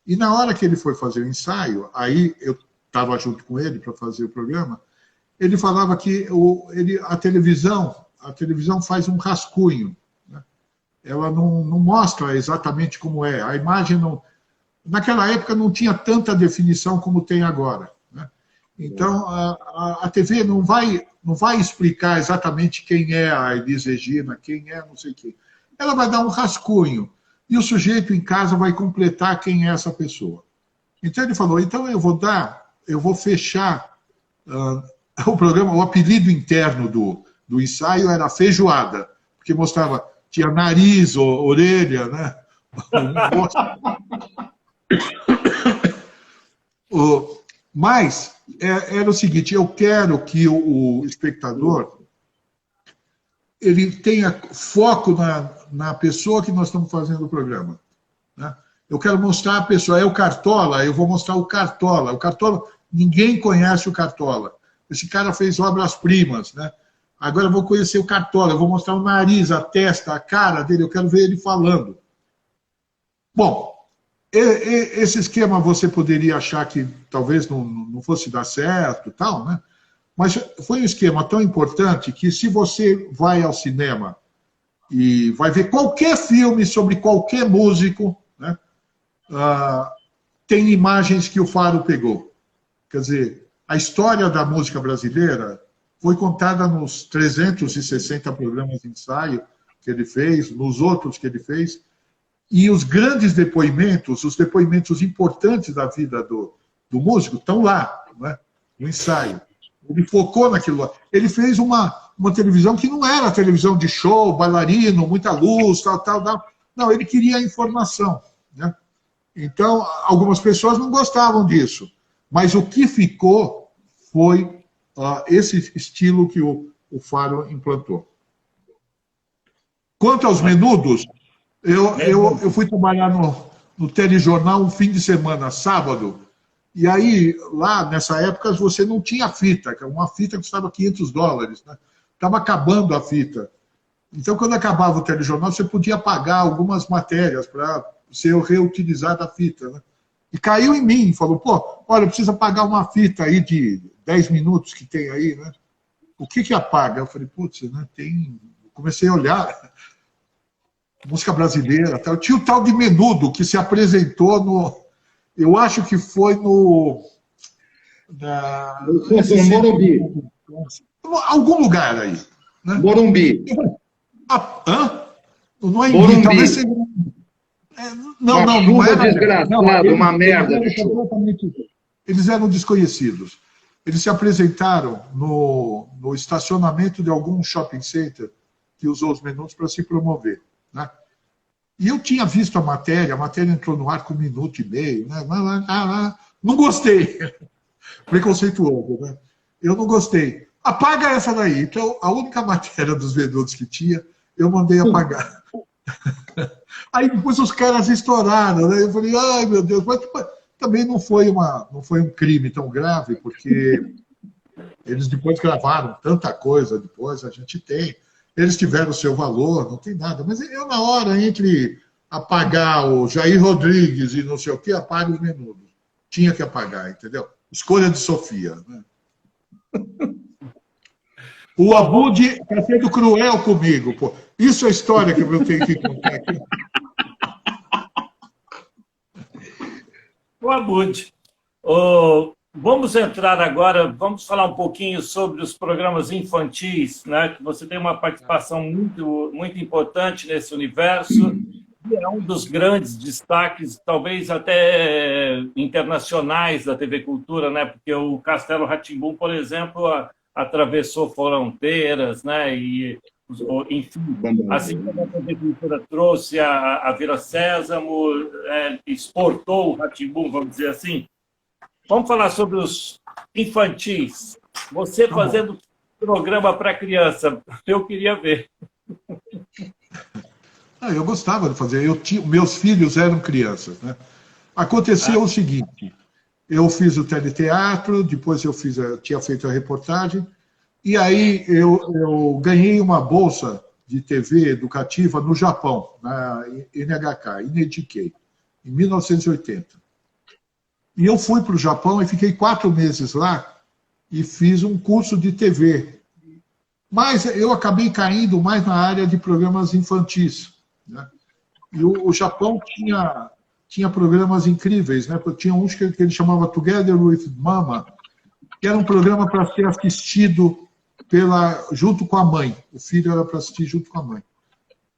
E na hora que ele foi fazer o ensaio, aí eu estava junto com ele para fazer o programa, ele falava que a televisão faz um rascunho. Né? Ela não mostra exatamente como é. A imagem não... Naquela época não tinha tanta definição como tem agora. Né? Então, a TV não vai explicar exatamente quem é a Elis Regina, quem é não sei quem. Ela vai dar um rascunho. E o sujeito em casa vai completar quem é essa pessoa. Então ele falou, então eu vou fechar o programa, o apelido interno do ensaio era feijoada, porque mostrava, tinha nariz, orelha, né? Mas era o seguinte, eu quero que o espectador ele tenha foco na pessoa que nós estamos fazendo o programa. Né? Eu quero mostrar a pessoa, é o Cartola, eu vou mostrar o Cartola. O Cartola, ninguém conhece o Cartola. Esse cara fez obras-primas, né? Agora eu vou conhecer o Cartola, eu vou mostrar o nariz, a testa, a cara dele, eu quero ver ele falando. Bom, esse esquema você poderia achar que talvez não fosse dar certo, tal, né? Mas foi um esquema tão importante que se você vai ao cinema e vai ver qualquer filme sobre qualquer músico, né, tem imagens que o Faro pegou. Quer dizer, a história da música brasileira foi contada nos 360 programas de ensaio que ele fez, nos outros que ele fez, e os grandes depoimentos, os depoimentos importantes da vida do músico, estão lá, né, no ensaio. Ele focou naquilo lá. Ele fez uma televisão que não era televisão de show, bailarino, muita luz, tal. Não, ele queria informação, né? Então, algumas pessoas não gostavam disso. Mas o que ficou foi esse estilo que o Faro implantou. Quanto aos menudos, eu fui trabalhar no telejornal um fim de semana, sábado, e aí, lá, nessa época, você não tinha fita, uma fita custava $500, né? Estava acabando a fita. Então, quando acabava o telejornal, você podia pagar algumas matérias para ser reutilizada a fita, né? E caiu em mim, falou, pô, olha, precisa pagar uma fita aí de 10 minutos que tem aí, né? O que apaga? Eu falei, putz, né, tem... Comecei a olhar, música brasileira, tal. Tinha o tal de Menudo, que se apresentou no... Eu acho que foi no Morumbi. Algum lugar aí. Né? Morumbi. Hã? Não é Morumbi. Talvez seja... Não era desgraçado, uma merda de show. Eles eram desconhecidos. Eles se apresentaram no estacionamento de algum shopping center que usou os menudos para se promover, né? E eu tinha visto a matéria entrou no ar com 1 minuto e meio, né? Não gostei. Preconceituoso, né? Eu não gostei. Apaga essa daí. Então, a única matéria dos menudos que tinha, eu mandei apagar. Aí depois os caras estouraram, né? Eu falei, ai meu Deus, mas também não foi um crime tão grave, porque eles depois gravaram tanta coisa, depois a gente tem. Eles tiveram o seu valor, não tem nada. Mas eu, na hora, entre apagar o Jair Rodrigues e não sei o quê, apaga os menudos. Tinha que apagar, entendeu? Escolha de Sofia, né? O Abud está sendo cruel comigo, pô. Isso é a história que eu tenho que contar aqui. O Abud, vamos entrar agora, vamos falar um pouquinho sobre os programas infantis, né? Que você tem uma participação muito, muito importante nesse universo, e é um dos grandes destaques, talvez até internacionais da TV Cultura, né? Porque o Castelo Rá-Tim-Bum, por exemplo, atravessou fronteiras, né? E, enfim, assim como a TV Cultura trouxe a Vila Sésamo, exportou o Rá-Tim-Bum, vamos dizer assim. Vamos falar sobre os infantis. Você fazendo programa para criança, eu queria ver. Eu gostava de fazer. Meus filhos eram crianças, né? Aconteceu o seguinte: eu fiz o teleteatro, depois eu tinha feito a reportagem, e aí eu ganhei uma bolsa de TV educativa no Japão, na NHK, NHK, em 1980. E eu fui para o Japão e fiquei 4 meses lá e fiz um curso de TV. Mas eu acabei caindo mais na área de programas infantis, né? E o Japão tinha programas incríveis, né? Tinha uns que ele chamava Together with Mama, que era um programa para ser assistido junto com a mãe. O filho era para assistir junto com a mãe.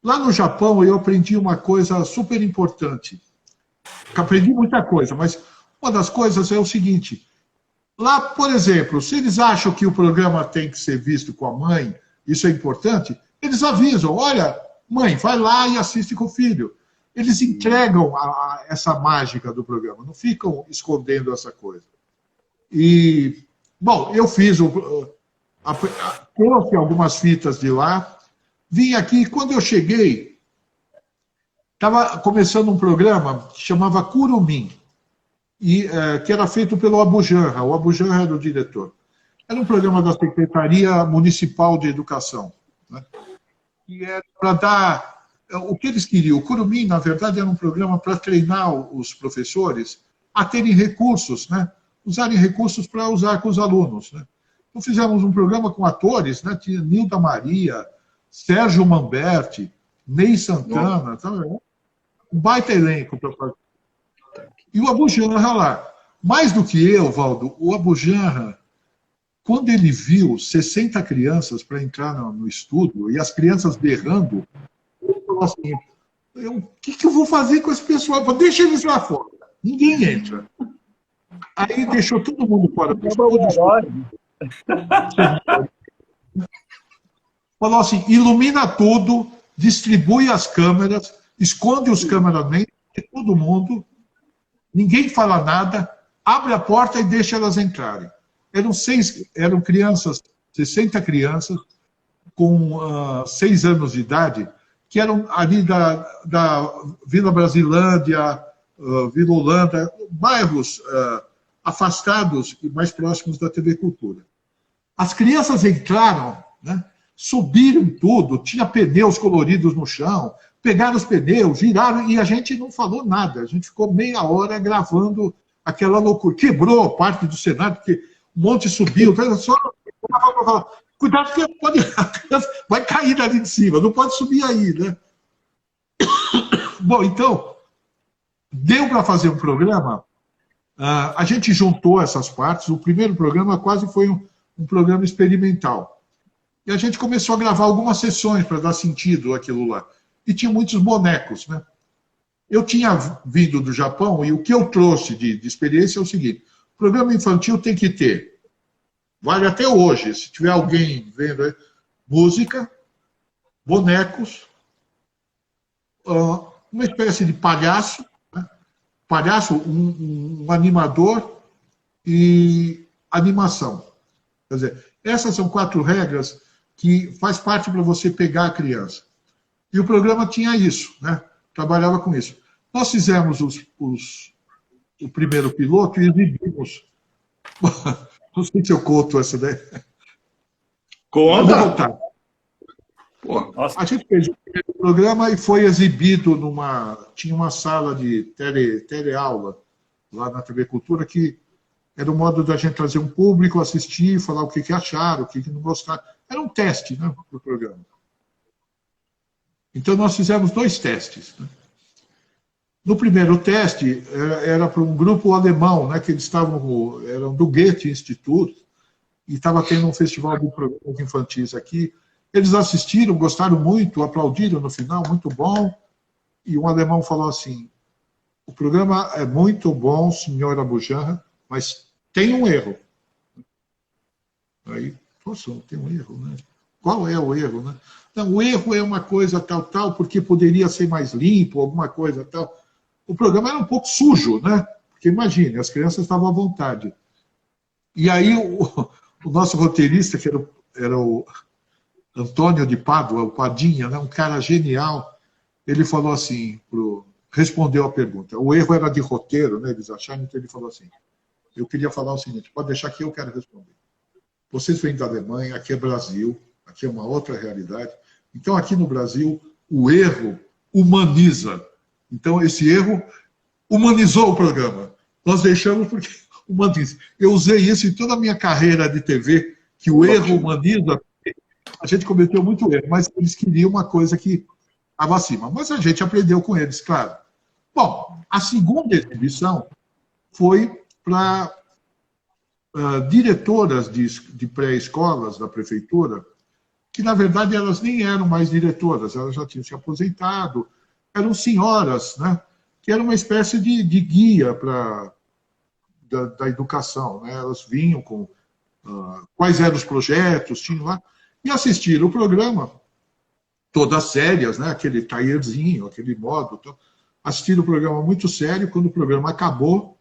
Lá no Japão eu aprendi uma coisa super importante. Aprendi muita coisa, mas uma das coisas é o seguinte: lá, por exemplo, se eles acham que o programa tem que ser visto com a mãe, isso é importante, eles avisam, olha, mãe, vai lá e assiste com o filho. Eles entregam essa mágica do programa, não ficam escondendo essa coisa. E, bom, eu fiz, trouxe algumas fitas de lá, vim aqui, quando eu cheguei, estava começando um programa que chamava Curumim, que era feito pelo Abu Janra. O Abu Janra era o diretor. Era um programa da Secretaria Municipal de Educação, né? E era para dar... O que eles queriam? O Curumim, na verdade, era um programa para treinar os professores a terem recursos, né? Usarem recursos para usar com os alunos, né? Então fizemos um programa com atores, né? Tinha Nilda Maria, Sérgio Mamberti, Ney Santana, um baita elenco para fazer. E o Abu Janra lá. Mais do que eu, Valdo, o Abu Janra Quando ele viu 60 crianças para entrar no estúdio, e as crianças berrando, ele falou assim, o que eu vou fazer com esse pessoal? Deixa eles lá fora. Ninguém entra. Aí deixou todo mundo fora do estúdio. Falou assim, ilumina tudo, distribui as câmeras, esconde os cameramen de todo mundo, ninguém fala nada, abre a porta e deixa elas entrarem. Eram crianças, 60 crianças, com 6 anos de idade, que eram ali da Vila Brasilândia, Vila Holanda, bairros afastados e mais próximos da TV Cultura. As crianças entraram, né, subiram tudo, tinha pneus coloridos no chão, pegaram os pneus, viraram, e a gente não falou nada. A gente ficou meia hora gravando aquela loucura. Quebrou parte do cenário, porque um monte subiu. Só cuidado que vai cair dali de cima, não pode subir aí, né? Bom, então, deu para fazer um programa. A gente juntou essas partes. O primeiro programa quase foi um programa experimental. E a gente começou a gravar algumas sessões para dar sentido àquilo lá. E tinha muitos bonecos, né? Eu tinha vindo do Japão e o que eu trouxe de experiência é o seguinte: o programa infantil tem que ter, vale até hoje, se tiver alguém vendo, música, bonecos, uma espécie de palhaço, né? Palhaço, um animador e animação. Quer dizer, essas são 4 regras que faz parte para você pegar a criança. E o programa tinha isso, né? Trabalhava com isso. Nós fizemos o primeiro piloto e exibimos. Não sei se eu conto essa daí. Conta! A gente fez o primeiro programa e foi exibido tinha uma sala de teleaula lá na TV Cultura, que era um modo da gente trazer um público, assistir, falar o que acharam, o que não gostaram. Era um teste, né, para o programa. Então, nós fizemos 2 testes. Né? No primeiro teste, era para um grupo alemão, né, que eles eram do Goethe Institut, e estava tendo um festival de programas infantis aqui. Eles assistiram, gostaram muito, aplaudiram no final, muito bom. E um alemão falou assim, o programa é muito bom, senhor Abujamra, mas tem um erro. Aí, poxa, tem um erro, né? Qual é o erro, né? Não, o erro é uma coisa tal, porque poderia ser mais limpo, alguma coisa tal. O programa era um pouco sujo, né? Porque imagine, as crianças estavam à vontade. E aí o nosso roteirista, que era o Antônio de Pádua, o Padinha, né? Um cara genial, ele falou assim, respondeu a pergunta. O erro era de roteiro, né? Eles acharam, então ele falou assim, eu queria falar o seguinte, pode deixar que eu quero responder. Vocês vêm da Alemanha, aqui é Brasil, aqui é uma outra realidade. Então, aqui no Brasil, o erro humaniza. Então, esse erro humanizou o programa. Nós deixamos porque humaniza. Eu usei isso em toda a minha carreira de TV, que o erro humaniza. A gente cometeu muito erro, mas eles queriam uma coisa que estava acima. Mas a gente aprendeu com eles, claro. Bom, a segunda exibição foi para diretoras de pré-escolas da prefeitura, que, na verdade, elas nem eram mais diretoras, elas já tinham se aposentado, eram senhoras, né, que era uma espécie de guia da educação. Né, elas vinham com quais eram os projetos, tinham lá, e assistiram o programa, todas sérias, né, aquele taierzinho, aquele modo, então, assistiram o programa muito sério. Quando o programa acabou,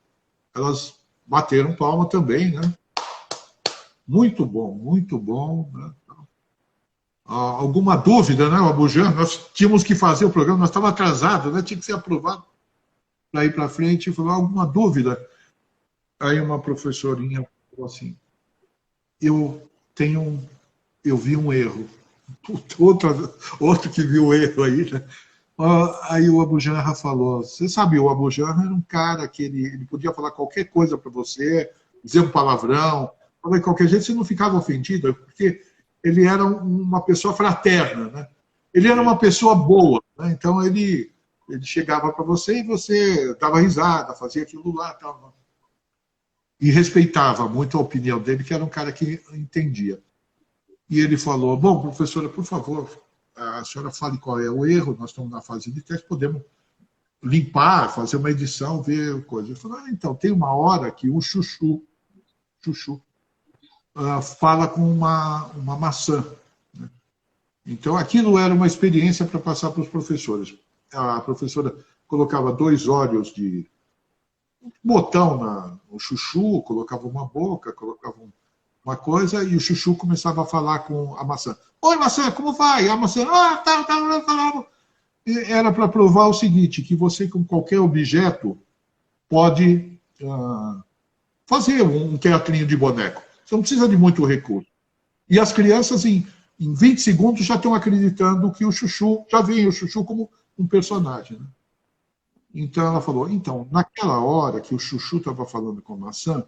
elas bateram palma também, né? Muito bom, né? Alguma dúvida, né, Abujamra? Nós tínhamos que fazer o programa, nós estávamos atrasados, né? Tinha que ser aprovado para ir para frente e falou, alguma dúvida? Aí uma professorinha falou assim, eu vi um erro. Outro que viu o erro aí, né? Aí o Abujamra falou, você sabe, o Abujamra era um cara que ele podia falar qualquer coisa para você, dizer um palavrão, de qualquer jeito você não ficava ofendido, porque ele era uma pessoa fraterna, né? Ele era uma pessoa boa, né? Então ele chegava para você e você dava risada, fazia aquilo lá, tal. e respeitava muito a opinião dele, que era um cara que entendia. E ele falou, bom, professora, por favor, a senhora fale qual é o erro, nós estamos na fase de teste, podemos limpar, fazer uma edição, ver coisa. Ele falou, então, tem uma hora que o Chuchu fala com uma maçã. Né? Então, aquilo era uma experiência para passar para os professores. A professora colocava 2 óleos de botão no Chuchu, colocava uma boca, colocava uma coisa, e o Chuchu começava a falar com a maçã. Oi, maçã, como vai? A maçã, tá. E era para provar o seguinte, que você, com qualquer objeto, pode fazer um teatrinho de boneco. Você não precisa de muito recurso. E as crianças, em 20 segundos, já estão acreditando que o Chuchu, já veem o Chuchu como um personagem. Né? Então, ela falou, então, naquela hora que o Chuchu estava falando com a maçã,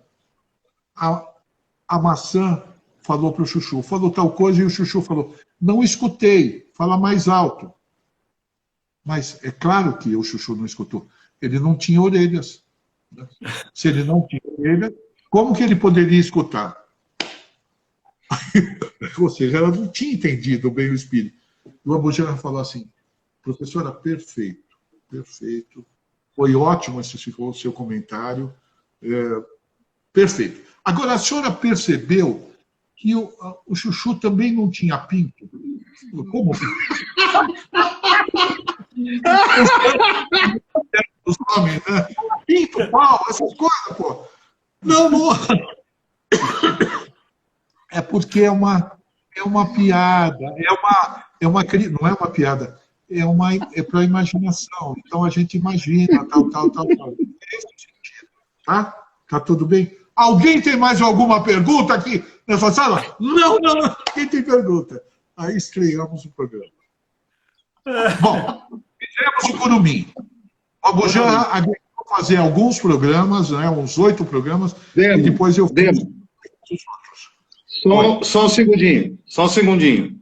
a maçã falou para o Chuchu, falou tal coisa, e o Chuchu falou, não escutei, fala mais alto. Mas é claro que o Chuchu não escutou. Ele não tinha orelhas. Né? Se ele não tinha orelha, como que ele poderia escutar? Ou seja, ela não tinha entendido bem o espírito. O Abujamra falou assim, professora, perfeito, perfeito. Foi ótimo esse o seu comentário. Perfeito. Agora, a senhora percebeu que o Chuchu também não tinha pinto? Como? Os homens, né? Pinto, pau, essas coisas, pô. Não. É porque é uma piada, não é uma piada, é para a imaginação. Então a gente imagina, tal. É esse sentido, tá? Tá tudo bem? Alguém tem mais alguma pergunta aqui nessa sala? Não. Quem tem pergunta? Aí estreamos o programa. Bom, fizemos o Curumim. O Abujamra vai fazer alguns programas, né, uns 8 programas, e depois eu fiz os outros. Só um segundinho.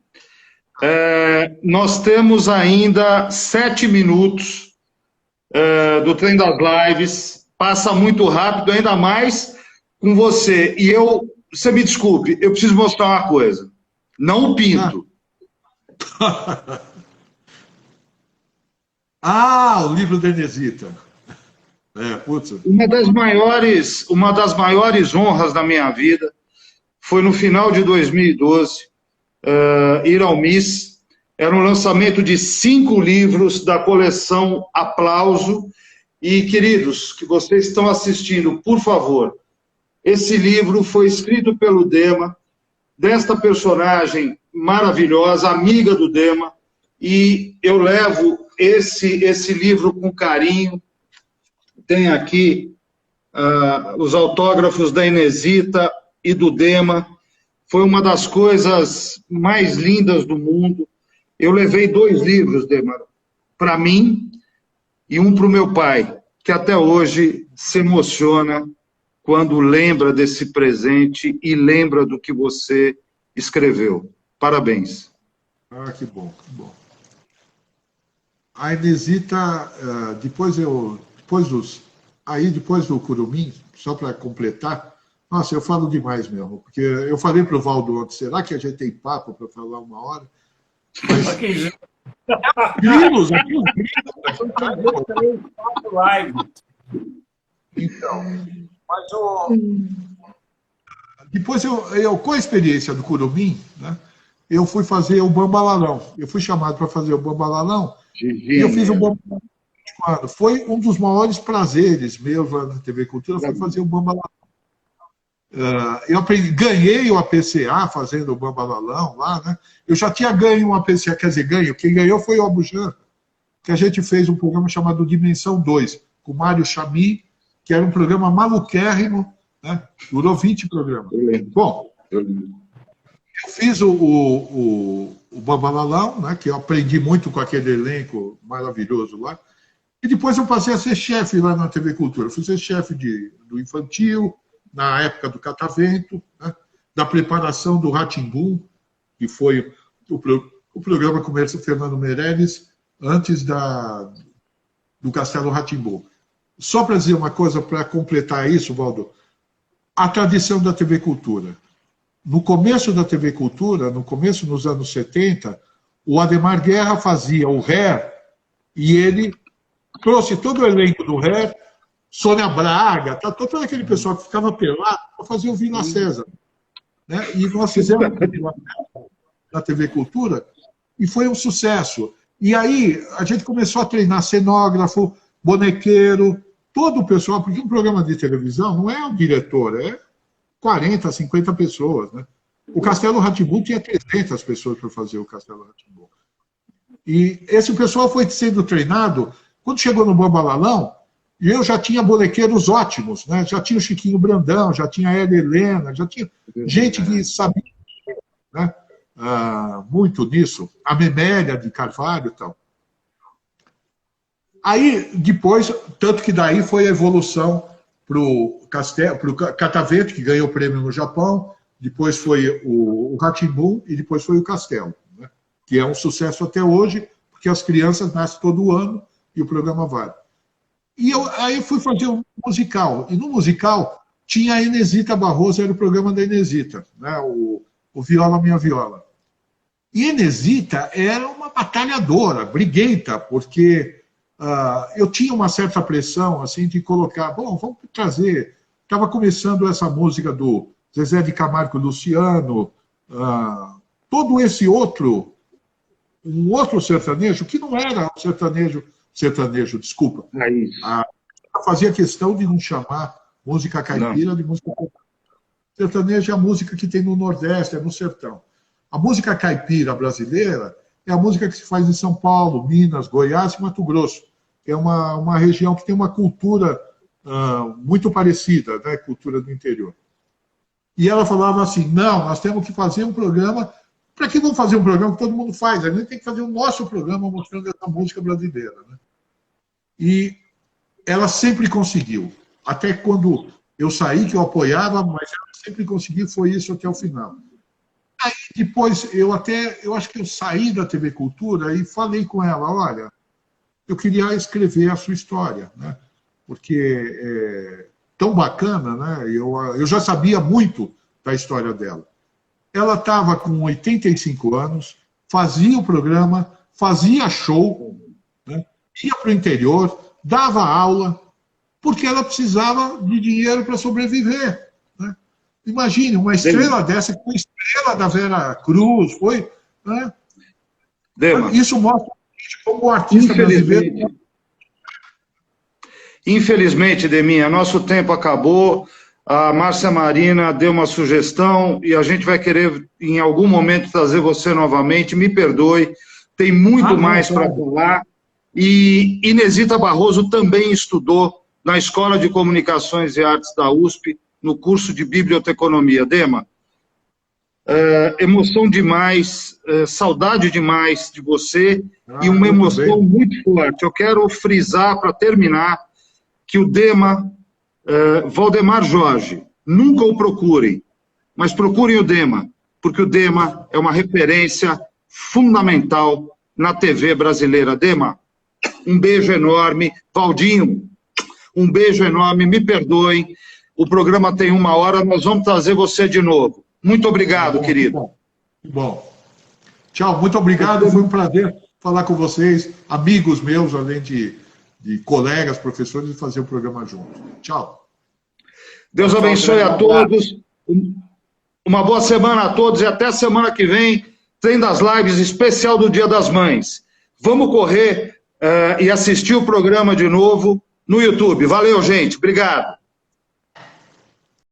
Nós temos ainda 7 minutos do Trem das Lives. Passa muito rápido, ainda mais com você. E você me desculpe, eu preciso mostrar uma coisa. Não o pinto. O livro da Inesita. Putz. Uma das maiores honras da minha vida foi no final de 2012, ir ao MIS. Era um lançamento de 5 livros da coleção Aplauso. E, queridos, que vocês estão assistindo, por favor, esse livro foi escrito pelo Dema, desta personagem maravilhosa, amiga do Dema, e eu levo esse livro com carinho. Tem aqui os autógrafos da Inesita e do Dema. Foi uma das coisas mais lindas do mundo. Eu levei 2 livros, Dema, para mim e um para o meu pai, que até hoje se emociona quando lembra desse presente e lembra do que você escreveu. Parabéns. Que bom, que bom. A Inesita, depois do Curumim, só para completar, nossa, eu falo demais mesmo, porque eu falei para o Valdo ontem, será que a gente tem papo para falar 1 hora? Mas... grilos. Então, mas depois com a experiência do Curumim, né, eu fui fazer o Bambalalão. Eu fui chamado para fazer o Bambalalão e eu fiz o Bambalalão. Foi um dos maiores prazeres meus lá na TV Cultura, foi fazer o Bambalalão. Eu ganhei o APCA fazendo o Bambalalão lá, né? Eu já tinha ganho um APCA, quer dizer, quem ganhou foi o Abujamra, que a gente fez um programa chamado Dimensão 2, com o Mário Chami, que era um programa maluquérrimo, né? Durou 20 programas. Bom, eu fiz o Bambalalão, né? Que eu aprendi muito com aquele elenco maravilhoso lá, e depois eu passei a ser chefe lá na TV Cultura. Eu fui ser chefe do infantil, na época do Catavento, né, da preparação do Rá-Tim-Bum, que foi o programa com o Fernando Meirelles, antes do Castelo Rá-Tim-Bum. Só para dizer uma coisa, para completar isso, Valdo, a tradição da TV Cultura. No começo da TV Cultura, no começo dos anos 70, o Ademar Guerra fazia o Hair e ele trouxe todo o elenco do Hair, Sônia Braga, todo aquele pessoal que ficava pelado para fazer o Vila César. Né? E nós fizemos na TV Cultura e foi um sucesso. E aí a gente começou a treinar cenógrafo, bonequeiro, todo o pessoal, porque um programa de televisão não é um diretor, é 40, 50 pessoas. Né? O Castelo Rá-Tim-Bum tinha 300 pessoas para fazer o Castelo Rá-Tim-Bum. E esse pessoal foi sendo treinado. Quando chegou no Bambalalão, eu já tinha bonequeiros ótimos, né? Já tinha o Chiquinho Brandão, já tinha a Eda Helena, já tinha gente que sabia, né? Muito disso, a Memélia de Carvalho e tal. Aí, depois, tanto que daí foi a evolução para o Catavento, que ganhou o prêmio no Japão, depois foi o Rá-Tim-Bum e depois foi o Castelo, né? Que é um sucesso até hoje, porque as crianças nascem todo ano e o programa vai. E aí eu fui fazer um musical, e no musical tinha a Inesita Barroso, era o programa da Inesita, né? O Viola Minha Viola. E Inesita era uma batalhadora, briguenta, porque eu tinha uma certa pressão assim, de colocar, bom, vamos trazer. Estava começando essa música do Zezé de Camargo e Luciano, todo esse outro, um outro sertanejo, que não era sertanejo, desculpa. Fazia questão de não chamar música caipira de música sertaneja. É a música que tem no Nordeste, é no sertão. A música caipira brasileira é a música que se faz em São Paulo, Minas, Goiás e Mato Grosso. É uma região que tem uma cultura muito parecida, né? Cultura do interior. E ela falava assim, não, nós temos que fazer um programa. Para que vamos fazer um programa que todo mundo faz? A gente tem que fazer o nosso programa mostrando essa música brasileira. Né? E ela sempre conseguiu. Até quando eu saí, que eu apoiava, mas ela sempre conseguiu, foi isso até o final. Aí depois, eu acho que eu saí da TV Cultura e falei com ela, olha, eu queria escrever a sua história, né? Porque é tão bacana, né? Eu já sabia muito da história dela. Ela estava com 85 anos, fazia o programa, fazia show, né? Ia para o interior, dava aula, porque ela precisava de dinheiro para sobreviver. Né? Imagine, uma estrela dessa, que foi estrela da Vera Cruz, foi. Né? Isso mostra como o artista brasileiro. Infelizmente, Deminha, nosso tempo acabou. A Márcia Marina deu uma sugestão e a gente vai querer, em algum momento, trazer você novamente. Me perdoe, tem muito mais para falar. E Inesita Barroso também estudou na Escola de Comunicações e Artes da USP, no curso de Biblioteconomia. Dema, emoção demais, saudade demais de você e uma emoção muito forte. Eu quero frisar, para terminar, que o Dema, Valdemar Jorge, nunca o procurem, mas procurem o Dema, porque o Dema é uma referência fundamental na TV brasileira. Dema, um beijo enorme. Valdinho, um beijo enorme. Me perdoem, o programa tem 1 hora, nós vamos trazer você de novo. Muito obrigado, querido. Bom. Tchau, muito obrigado. Foi um prazer falar com vocês, amigos meus, além de colegas, professores, e fazer o programa juntos. Tchau. Deus abençoe a todos. Uma boa semana a todos e até a semana que vem, tem das lives especial do Dia das Mães. Vamos correr e assistir o programa de novo no YouTube. Valeu, gente. Obrigado.